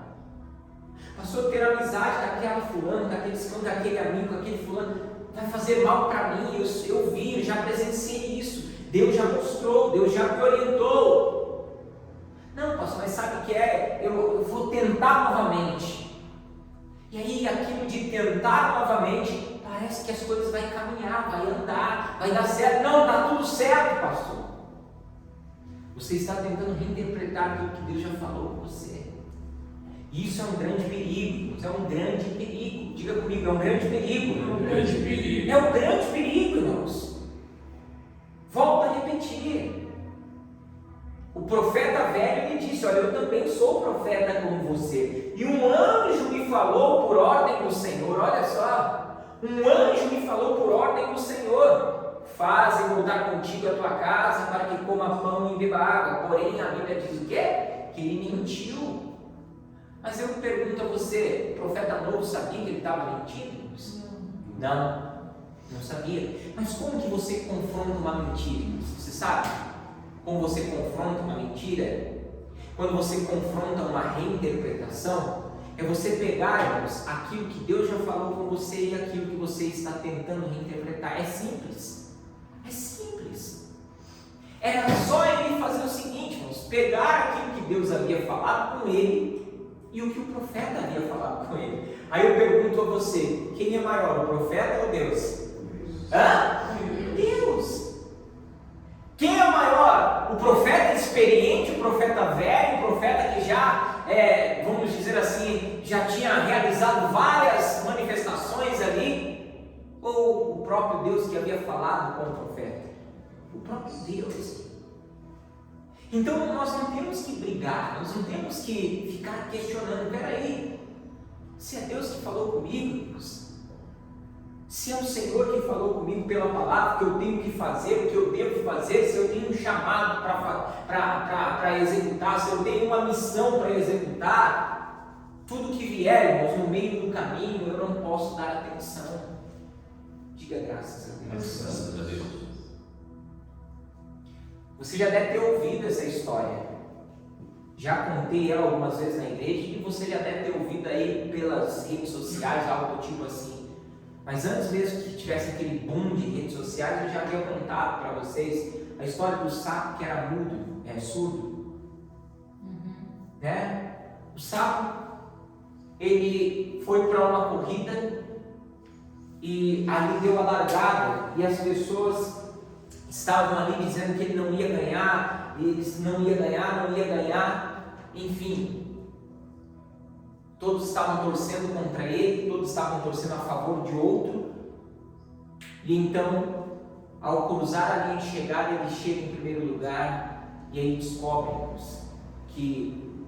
S2: Pastor, ter amizade daquela fulano, daquele amigo, daquele fulano, vai fazer mal para mim, eu vi, eu já presenciei isso, Deus já mostrou, Deus já me orientou. Não, pastor, mas sabe o que é? Eu vou tentar novamente. E aí aquilo de tentar novamente, parece que as coisas vão caminhar, vai andar, vai dar certo. Não, está tudo certo, pastor. Você está tentando reinterpretar aquilo que Deus já falou com você. Isso é um grande perigo, é um grande perigo. Diga comigo, é um grande perigo.
S1: É um grande perigo.
S2: É um grande perigo, irmãos. Volto a repetir. O profeta velho me disse: olha, eu também sou profeta como você. E um anjo me falou por ordem do Senhor. Olha só. Um anjo me falou por ordem do Senhor: faze voltar contigo a tua casa para que coma pão e beba água. Porém, a Bíblia diz o quê? Que ele mentiu. Mas eu pergunto a você, o profeta novo sabia que ele estava mentindo? Não sabia. Mas como que você confronta uma mentira? Você sabe? Como você confronta uma mentira? Quando você confronta uma reinterpretação, é você pegar, irmãos, aquilo que Deus já falou com você e aquilo que você está tentando reinterpretar. É simples. É simples. Era só ele fazer o seguinte, irmãos, pegar aquilo que Deus havia falado com ele e o que o profeta havia falado com ele. Aí eu pergunto a você, quem é maior, o profeta ou Deus? Deus. Quem é maior? O profeta experiente, o profeta velho, o profeta que já, vamos dizer assim, já tinha realizado várias manifestações ali? Ou o próprio Deus que havia falado com o profeta? O próprio Deus. Então nós não temos que brigar, nós não temos que ficar questionando. Peraí, se é Deus que falou comigo, se é o Senhor que falou comigo pela palavra, que eu tenho que fazer, o que eu devo fazer, se eu tenho um chamado para executar, se eu tenho uma missão para executar, tudo que vier, irmãos, no meio do caminho, eu não posso dar atenção. Diga graças a Deus.
S1: Graças a Deus.
S2: Você já deve ter ouvido essa história. Já contei ela algumas vezes na igreja e você já deve ter ouvido aí pelas redes sociais, algo do tipo assim. Mas antes mesmo que tivesse aquele boom de redes sociais, eu já havia contado para vocês a história do sapo que era mudo, surdo. Né? O sapo, ele foi para uma corrida e ali deu a largada e as pessoas estavam ali dizendo que ele não ia ganhar, não ia ganhar, enfim, todos estavam torcendo contra ele, todos estavam torcendo a favor de outro, e então, ao cruzar a linha de chegada, ele chega em primeiro lugar, e aí descobre-nos que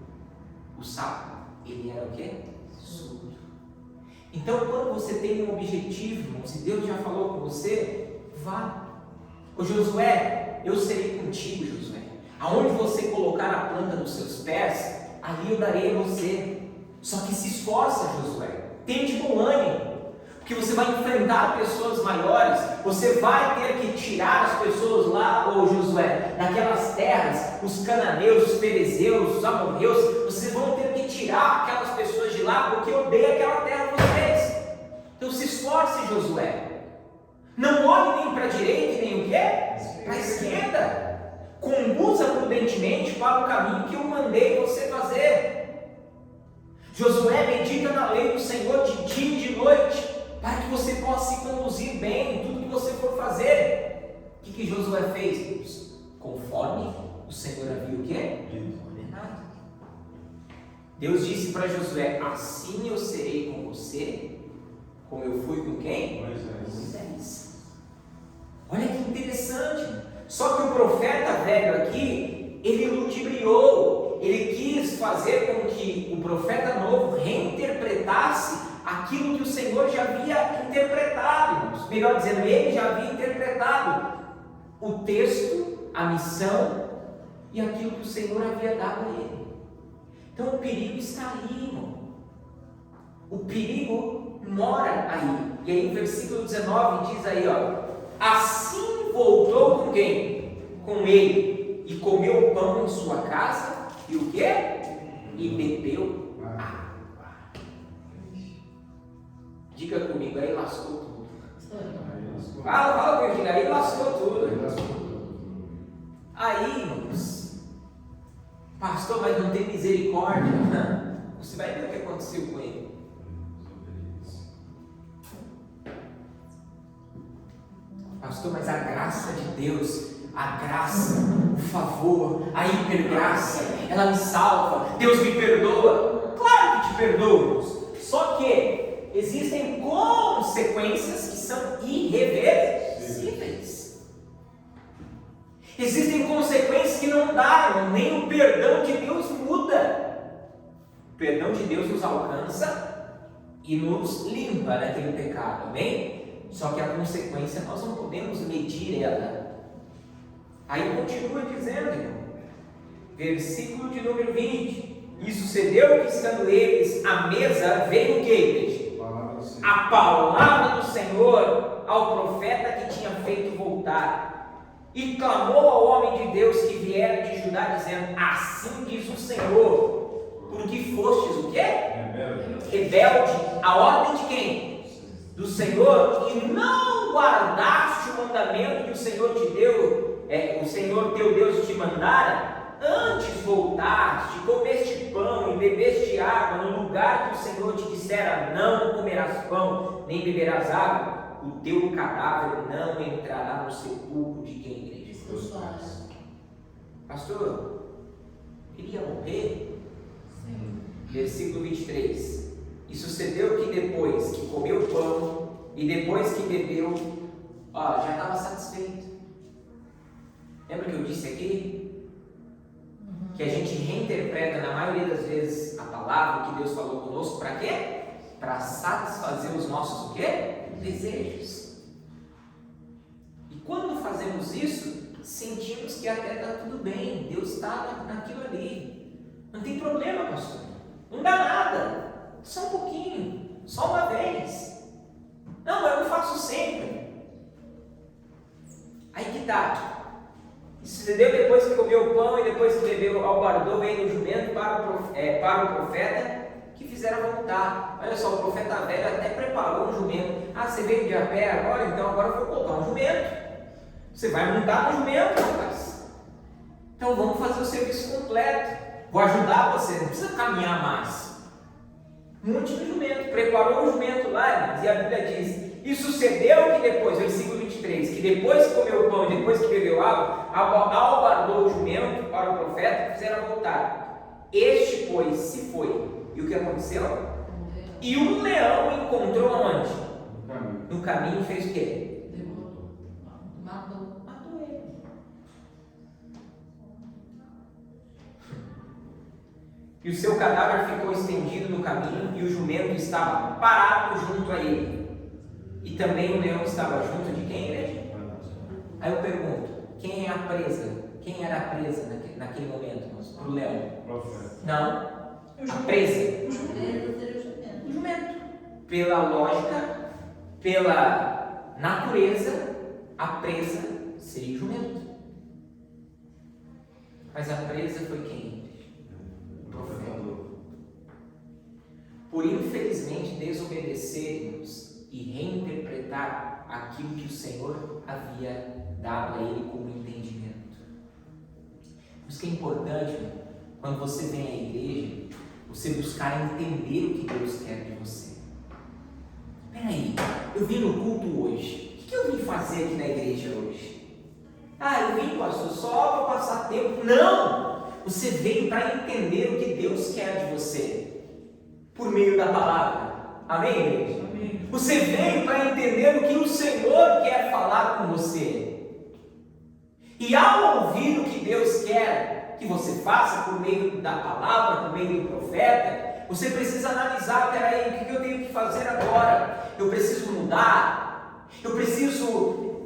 S2: o sapo, ele era o quê? Surdo. Então, quando você tem um objetivo, irmão, se Deus já falou com você, vá. Ô Josué, eu serei contigo, Josué. Aonde você colocar a planta dos seus pés, ali eu darei a você. Só que se esforça, Josué. Tente bom ânimo. Porque você vai enfrentar pessoas maiores. Você vai ter que tirar as pessoas lá, ô Josué, daquelas terras, os cananeus, os perezeus, os amorreus. Vocês vão ter que tirar aquelas pessoas de lá, porque eu dei aquela terra a vocês. Então se esforce, Josué. Não olhe nem para a direita, nem o quê? Para a esquerda. Conduza prudentemente para o caminho que eu mandei você fazer. Josué, medita na lei do Senhor de dia e de noite, para que você possa se conduzir bem em tudo que você for fazer. O que Josué fez? conforme o Senhor havia o quê? Ordenado. Deus disse para Josué: assim eu serei com você, como eu fui com quem? Moisés. Olha que interessante. Só que o profeta velho aqui, ele ludibriou, ele quis fazer com que o profeta novo reinterpretasse aquilo que o Senhor já havia interpretado, irmãos. Melhor dizendo, ele já havia interpretado o texto, a missão e aquilo que o Senhor havia dado a ele. Então o perigo está aí, irmão. O perigo mora aí. E aí, no versículo 19 diz aí, ó: assim voltou com quem? Com ele, e comeu pão em sua casa, e o quê? E bebeu água. Diga comigo, aí lascou tudo. Fala comigo, aí lascou tudo. Aí, irmãos, pastor, mas não tem misericórdia. Não. Você vai ver o que aconteceu com ele. Pastor, mas a graça de Deus, a graça, o favor, a hipergraça, ela me salva, Deus me perdoa. Claro que te perdoa, só que existem consequências que são irreversíveis. Existem consequências que não dá, nem o perdão de Deus muda. O perdão de Deus nos alcança e nos limpa daquele pecado, amém? Só que a consequência nós não podemos medir ela. Aí continua dizendo, irmão, versículo de número 20: e sucedeu que, estando eles à mesa, veio o que, igreja? A palavra do Senhor ao profeta que tinha feito voltar, e clamou ao homem de Deus que viera de Judá, dizendo: assim diz o Senhor, porque fostes o quê? Rebelde à ordem de quem? Do Senhor, e não guardaste o mandamento que o Senhor te deu, o Senhor teu Deus te mandara. Antes voltaste, comeste pão e bebeste água no lugar que o Senhor te dissera: não comerás pão, nem beberás água, o teu cadáver não entrará no sepulcro de quem, igreja? Pastor, queria morrer? Sim. Versículo 23: e sucedeu que depois que comeu pão e depois que bebeu, já estava satisfeito. Lembra que eu disse aqui? Que a gente reinterpreta na maioria das vezes a palavra que Deus falou conosco para quê? Para satisfazer os nossos o quê? Desejos. E quando fazemos isso, sentimos que até está tudo bem, Deus está naquilo ali. Não tem problema, pastor. Não dá nada. Só um pouquinho, só uma vez. Não, eu não faço sempre. Aí que tá. Sucedeu depois que comeu o pão e depois que bebeu, albardou bem no jumento para o profeta que fizera voltar. Olha só, o profeta velho até preparou um jumento. Você veio de a pé agora? Então agora eu vou colocar um jumento. Você vai montar no jumento, rapaz. Então vamos fazer o serviço completo. Vou ajudar você, não precisa caminhar mais. Monte no jumento, preparou o jumento lá, e a Bíblia diz: e sucedeu que depois, versículo 23, que depois que comeu o pão e depois que bebeu água, albardou o jumento para o profeta que fizera voltar. Este, pois, se foi. E o que aconteceu? E um leão encontrou aonde? No caminho fez o quê? Matou ele. E o seu cadáver ficou estendido no caminho, e o jumento estava parado junto a ele. E também o leão estava junto de quem, igreja? Aí eu pergunto: quem é a presa? Quem era a presa naquele momento, para o leão? Não, a presa. O jumento. Pela lógica, pela natureza, a presa seria o jumento. Mas a presa foi quem? O profeta. Por infelizmente desobedecermos e reinterpretar aquilo que o Senhor havia dado a ele como entendimento. Por isso que é importante, quando você vem à igreja, você buscar entender o que Deus quer de você. Peraí, eu vim no culto hoje. O que eu vim fazer aqui na igreja hoje? Ah, eu vim, pastor, só para passar tempo. Não! Você veio para entender o que Deus quer de você, por meio da palavra. Amém, igreja?
S1: Amém.
S2: Você veio para entender o que o Senhor quer falar com você. E ao ouvir o que Deus quer que você faça por meio da palavra, por meio do profeta, você precisa analisar: peraí, o que eu tenho que fazer agora? Eu preciso mudar?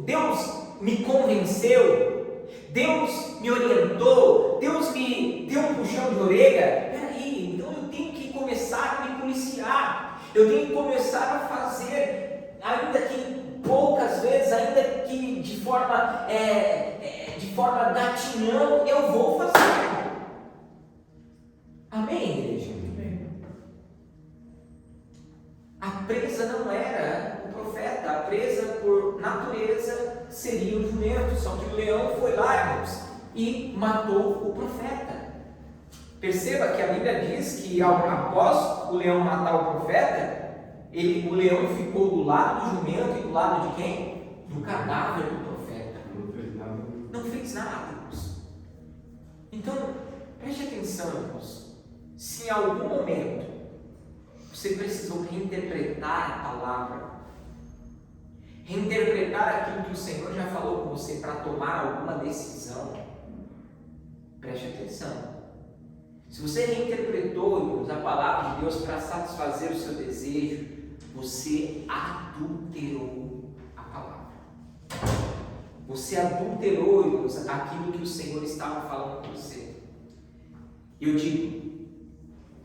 S2: Deus me convenceu? Deus me orientou? Deus me deu um puxão de orelha? Peraí, então eu tenho que começar a me policiar. Eu tenho que começar a fazer, ainda que poucas vezes, ainda que de forma gatinhão, eu vou fazer. Amém, igreja? A presa não era o profeta, a presa por natureza seria o jumento, só que o leão foi lá, irmãos, e matou o profeta. Perceba que a Bíblia diz que após o leão matar o profeta, o leão ficou do lado do jumento e do lado de quem? Do cadáver do profeta.
S3: Não fez nada.
S2: Não fez nada, irmãos. Então, preste atenção, irmãos. Se em algum momento você precisou reinterpretar a palavra, reinterpretar aquilo que o Senhor já falou com você para tomar alguma decisão, preste atenção. Se você reinterpretou, irmãos, a palavra de Deus para satisfazer o seu desejo, você adulterou a palavra. Você adulterou, irmãos, aquilo que o Senhor estava falando com você. Eu digo,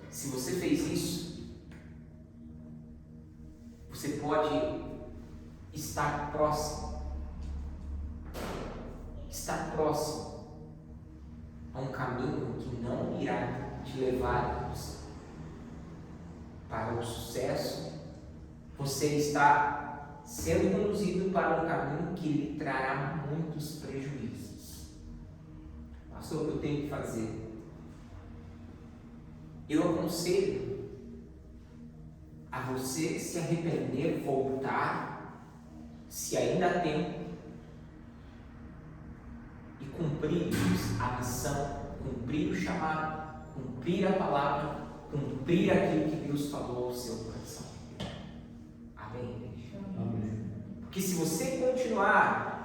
S2: se você fez isso, você pode estar próximo a um caminho que não irá te levar para o sucesso. Você está sendo conduzido para um caminho que lhe trará muitos prejuízos. Pastor, o que eu tenho que fazer? Eu aconselho a você se arrepender, voltar, se ainda há tempo, e cumprir a missão, cumprir o chamado, cumprir a palavra, cumprir aquilo que Deus falou ao seu coração. Amém, igreja?
S3: Amém.
S2: Porque se você continuar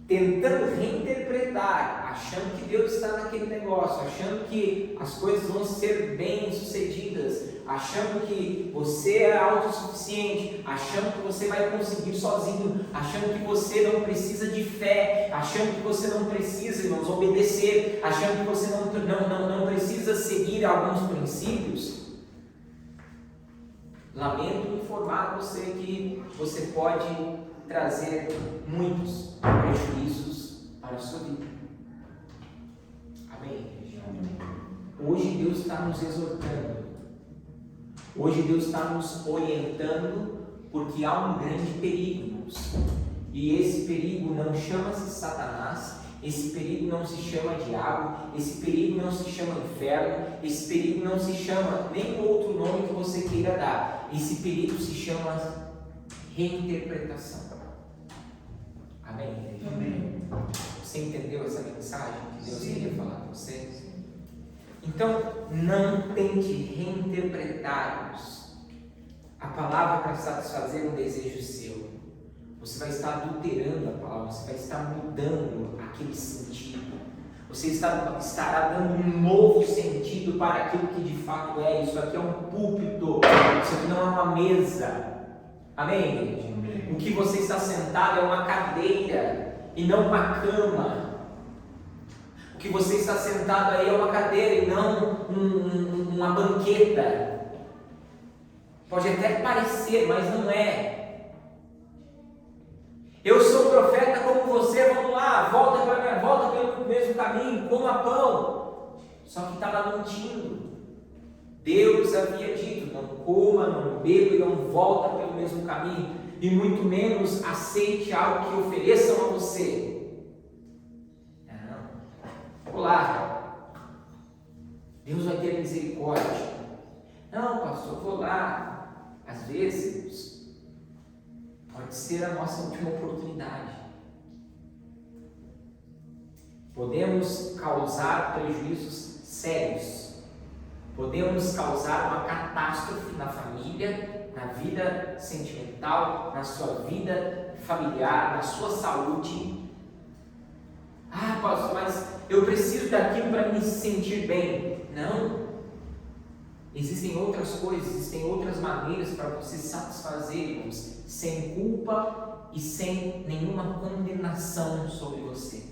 S2: tentando reinterpretar, achando que Deus está naquele negócio, achando que as coisas vão ser bem sucedidas, achando que você é autossuficiente, achando que você vai conseguir sozinho, achando que você não precisa de fé, achando que você não precisa, irmãos, obedecer, achando que você não precisa seguir alguns princípios, lamento informar você que você pode trazer muitos prejuízos para a sua vida. Amém? Hoje Deus está nos exortando. Hoje Deus está nos orientando, porque há um grande perigo, irmãos. E esse perigo não chama-se Satanás, esse perigo não se chama diabo, esse perigo não se chama inferno, esse perigo não se chama nem outro nome que você queira dar. Esse perigo se chama reinterpretação. Amém?
S1: Amém.
S2: Você entendeu essa mensagem que Deus queria falar com vocês? Então, não tente reinterpretar-nos a palavra para satisfazer um desejo seu. Você vai estar adulterando a palavra, você vai estar mudando aquele sentido. Você estará dando um novo sentido para aquilo que de fato é. Isso aqui é um púlpito, isso aqui não é uma mesa. Amém, igreja? O que você está sentado é uma cadeira e não uma cama. O que você está sentado aí é uma cadeira e não uma banqueta. Pode até parecer, mas não é. Eu sou profeta como você, vamos lá, volta pelo mesmo caminho, coma pão. Só que estava mentindo. Deus havia dito: não coma, não beba e não volta pelo mesmo caminho, e muito menos aceite algo que ofereçam a você. Não. Olá, Deus vai ter misericórdia. Não, pastor, vou lá. Às vezes pode ser a nossa última oportunidade. podemos causar prejuízos sérios, podemos causar uma catástrofe na família, na vida sentimental, na sua vida familiar, na sua saúde. Ah, pastor, mas eu preciso daquilo para me sentir bem. Não. Existem outras coisas, existem outras maneiras para você satisfazer, irmãos, sem culpa e sem nenhuma condenação sobre você.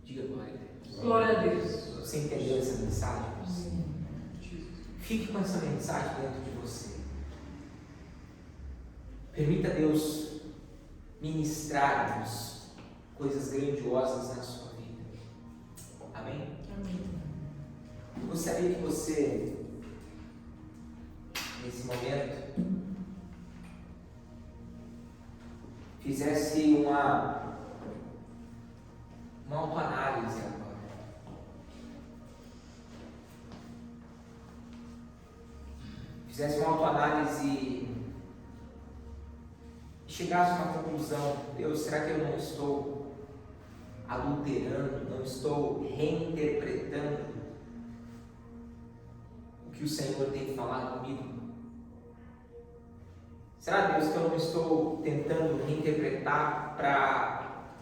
S2: Diga glória a Deus.
S4: Glória a Deus.
S2: Você entendeu essa mensagem? Fique com essa mensagem dentro de você. Permita Deus ministrar-nos coisas grandiosas na sua vida. Amém?
S4: Amém.
S2: Eu gostaria que você, nesse momento, fizesse uma autoanálise agora. Fizesse uma autoanálise e chegasse a uma conclusão: Deus, será que eu não estou adulterando, não estou reinterpretando o que o Senhor tem falado comigo? Será, Deus, que eu não estou tentando reinterpretar para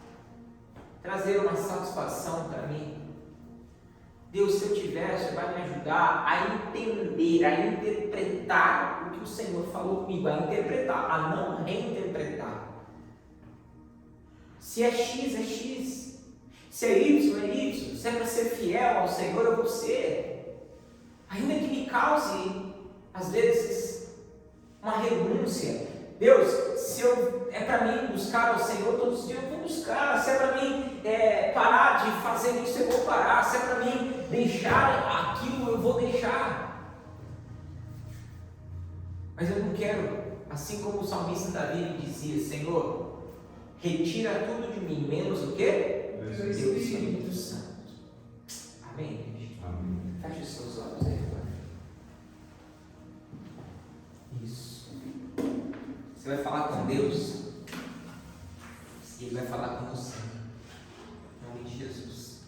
S2: trazer uma satisfação para mim? Deus, se eu tiver, você vai me ajudar a entender, a interpretar o que o Senhor falou comigo, a interpretar, a não reinterpretar. Se é X, é X. Se é Y, é Y. Se é para ser fiel ao Senhor, eu vou ser. Ainda que me cause, às vezes, uma renúncia. Deus, se é para mim buscar ao Senhor todos os dias, eu vou buscar. Se é para mim parar de fazer isso, eu vou parar. Se é para mim deixar aquilo, eu vou deixar. Mas eu não quero, assim como o salmista Davi dizia: Senhor, retira tudo de mim, menos o quê? Teu Espírito Santo. Amém, gente?
S3: Amém.
S2: Feche os seus olhos aí agora. Isso. Você vai falar com Deus e Ele vai falar com você. Em nome de Jesus.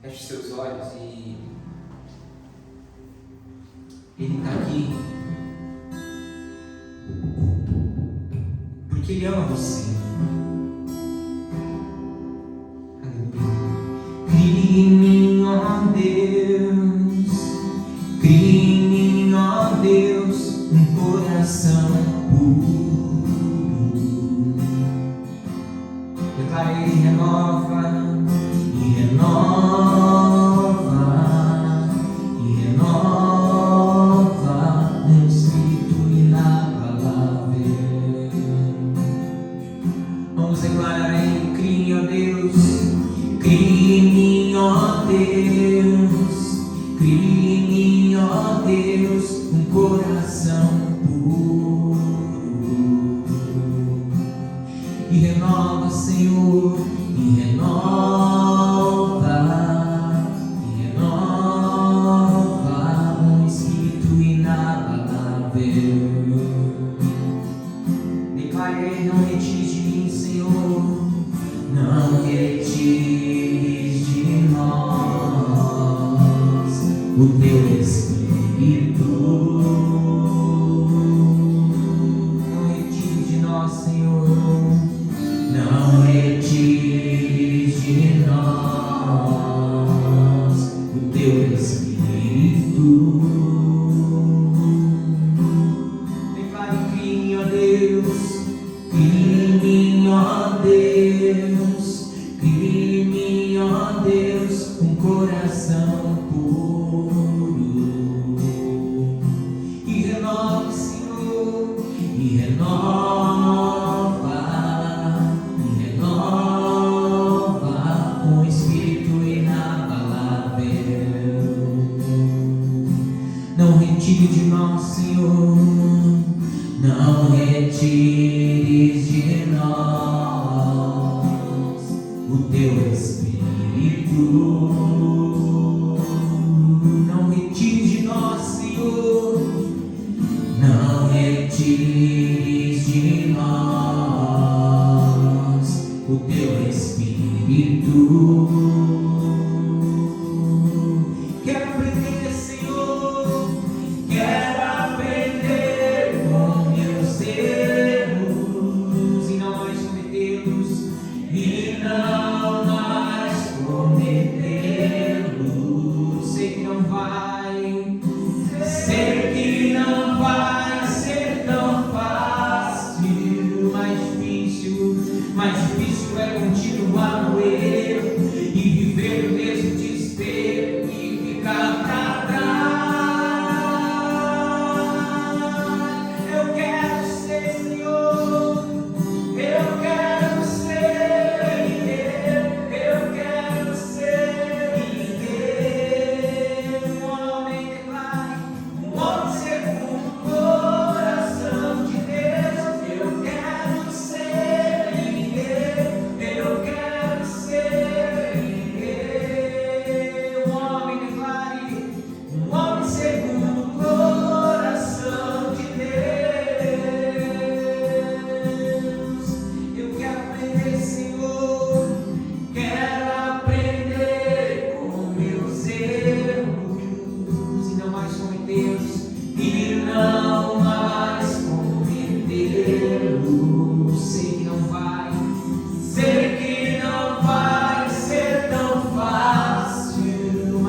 S2: Feche seus olhos e Ele está aqui porque Ele ama você. Crie em mim, ó Deus, crie em mim, ó Deus, um coração puro. Declare e renova, e renova, e renova, um espírito inabalável. Vamos declarar aí: crie, ó Deus, crie em mim, ó Deus, crie em mim, ó Deus, um coração puro. E renova, Senhor, e renova, um espírito inabalável. Declarei: não retires de mim, Senhor, não retires de nós o teu Espírito. Não retires de nós, Senhor, não retires de nós o teu Espírito. Declare: crie em mim, ó Deus, crie em mim, ó Deus, crie em mim, ó Deus, um coração puro. E renova, Senhor, e renova, um espírito inabalável. Não retire de nós, Senhor, não retires de nós o teu Espírito. Não retires de nós, Senhor, não retires de nós o teu Espírito.
S1: Espírito. Quero aprender, Senhor, quero aprender com meus erros e não mais cometê-los, e não mais cometê-los. Sei que não vai ser tão fácil, mais difícil é continuar no erro e viver o mesmo desespero e ficar pra trás. Eu quero ser, Senhor, eu quero ser, eu quero ser um homem declare, um homem segundo o coração de Deus. Eu quero ser, eu quero ser um homem declare, um homem segundo o coração de Deus. Eu quero aprender, Senhor, quero aprender com meus erros e não mais cometê-los, e não mais cometê-los. Sei que não vai ser tão fácil,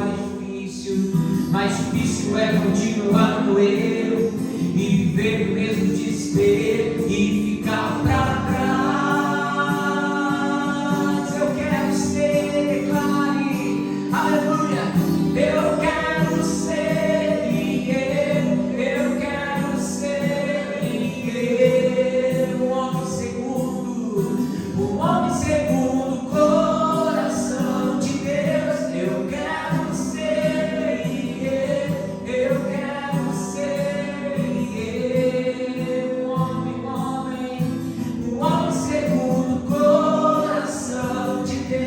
S1: mais difícil é continuar no erro e viver o mesmo desespero e ficar pra trás. Eu quero ser, declare, aleluia, eu quero ser, eu quero ser um homem segundo o coração de Deus. Eu quero ser, um homem segundo o coração de Deus.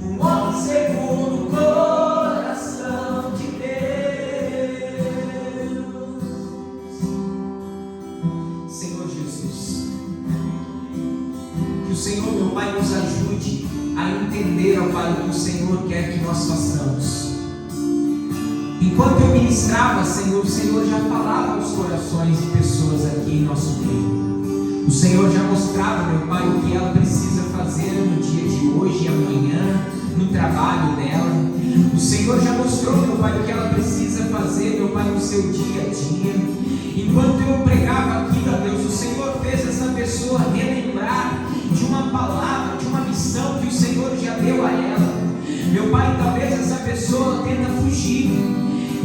S1: Um homem segundo o coração de Deus. Senhor Jesus, que o Senhor, meu Pai, nos ajude a entender, ó Pai, o que o Senhor quer que nós façamos. Enquanto eu ministrava, Senhor, o Senhor já falava aos corações de pessoas aqui em nosso meio. O Senhor já mostrava, meu Pai, o que ela precisa fazer no dia de hoje e amanhã, no trabalho dela. O Senhor já mostrou, meu Pai, o que ela precisa fazer, meu Pai, no seu dia a dia. Enquanto eu pregava aqui, ó Deus, o Senhor fez essa pessoa relembrar de uma palavra, de uma missão que o Senhor já deu a ela. Meu Pai, talvez essa pessoa tenta fugir.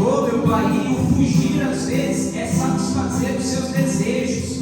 S1: Oh, meu Pai, e o fugir às vezes é satisfazer os seus desejos.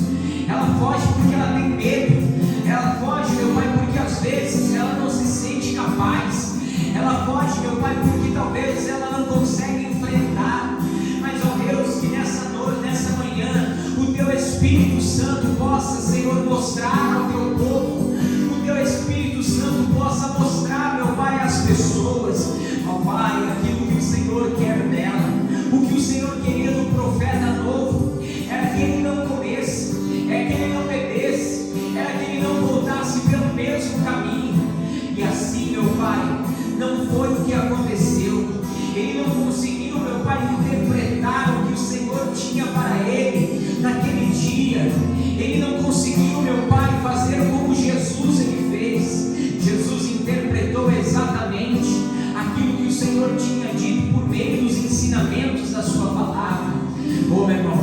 S1: Ela foge porque ela tem medo. Ela foge, meu Pai, porque às vezes ela não se sente capaz. Ela foge, meu Pai, porque talvez ela não consegue enfrentar. Mas, ó Deus, que nessa noite, nessa manhã, o Teu Espírito Santo possa, Senhor, mostrar ao Teu povo. O Teu Espírito Santo possa mostrar, meu Pai, às pessoas, ó Pai, aquilo que o Senhor quer dela. O que o Senhor queria do profeta novo era que ele não comesse, é que ele não bebesse, era que ele não voltasse pelo mesmo caminho. E assim, meu Pai, não foi o que aconteceu. Ele não conseguiu, meu Pai, interpretar o que o Senhor tinha para ele naquele dia. Ele não conseguiu, meu Pai, fazer como Jesus ele fez. Jesus interpretou exatamente aquilo que o Senhor tinha dito por meio dos ensinamentos da sua palavra. Oh, meu irmão,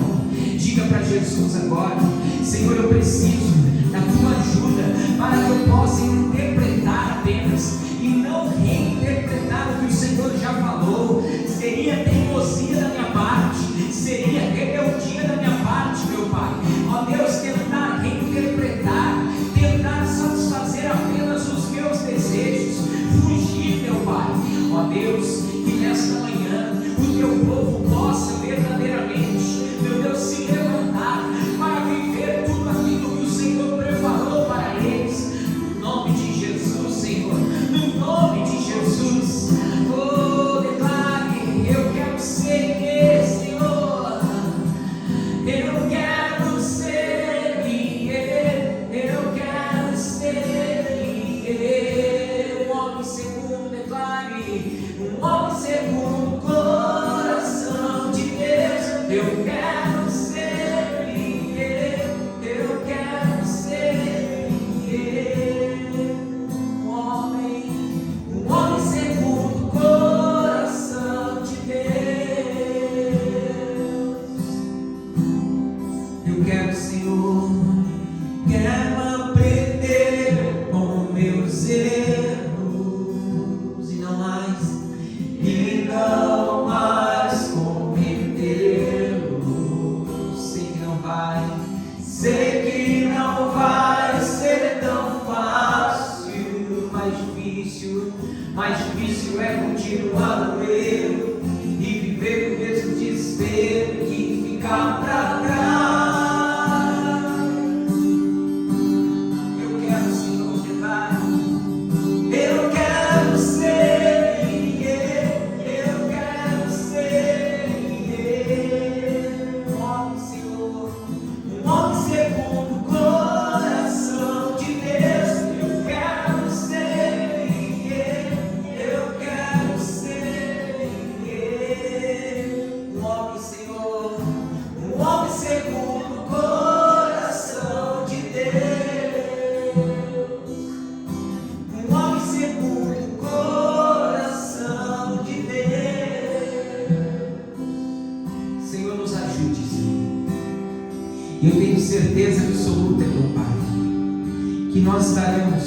S1: diga para Jesus agora: Senhor, eu preciso da tua ajuda para que eu possa interpretar apenas e não reinterpretar o que o Senhor já falou. Seria teimosia da minha parte, seria rebeldia da minha parte, meu Pai. Ó Deus, tentar reinterpretar, tentar satisfazer apenas os meus desejos, fugir, meu Pai. Ó Deus, que nesta manhã o teu povo possa verdadeiramente, meu Deus, se levantar para viver tudo aquilo que o Senhor preparou para eles. No nome de Jesus, Senhor, no nome de Jesus. Oh, declare: eu quero ser, Senhor, eu quero ser. Eu quero, Senhor, quero aprender com meus erros e não mais cometê-los. Sei que não vai ser tão fácil, mais difícil é continuar no erro e viver o mesmo desespero e ficar pra trás. Eu quero, Senhor, levar. Eu quero ser, eu quero ser um homem, Senhor, um homem segundo o coração de Deus. Eu quero ser, eu quero ser um homem, Senhor, um homem segundo o coração de Deus. Um homem segundo o coração de Deus. Senhor, nos ajude, Senhor. E eu tenho certeza absoluta, meu Pai, que nós estaremos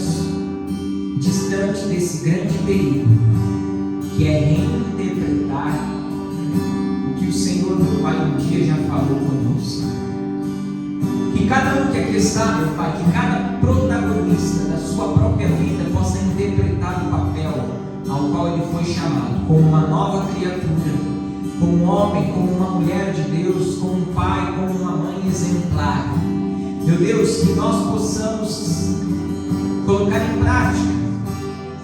S1: distante desse grande perigo, que é reinterpretar o que o Senhor, meu Pai, um dia já falou conosco. Que cada um que aqui está, meu Pai, que cada protagonista da sua própria vida possa interpretar o papel ao qual ele foi chamado, como uma nova criatura, como um homem, como uma mulher de Deus, como um pai, como uma mãe exemplar. Meu Deus, que nós possamos colocar em prática,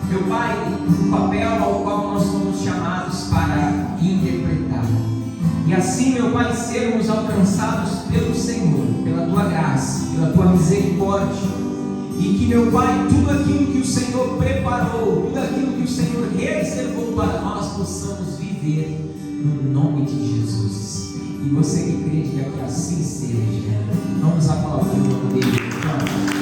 S1: meu Pai, o papel ao qual nós fomos chamados para interpretar. E assim, meu Pai, sermos alcançados pelo Senhor, pela Tua graça, pela Tua misericórdia. E que, meu Pai, tudo aquilo que o Senhor preparou, tudo aquilo que o Senhor reservou para nós, possamos viver no nome de Jesus. E você que crê que assim seja, vamos aplaudir o nome dele. Vamos.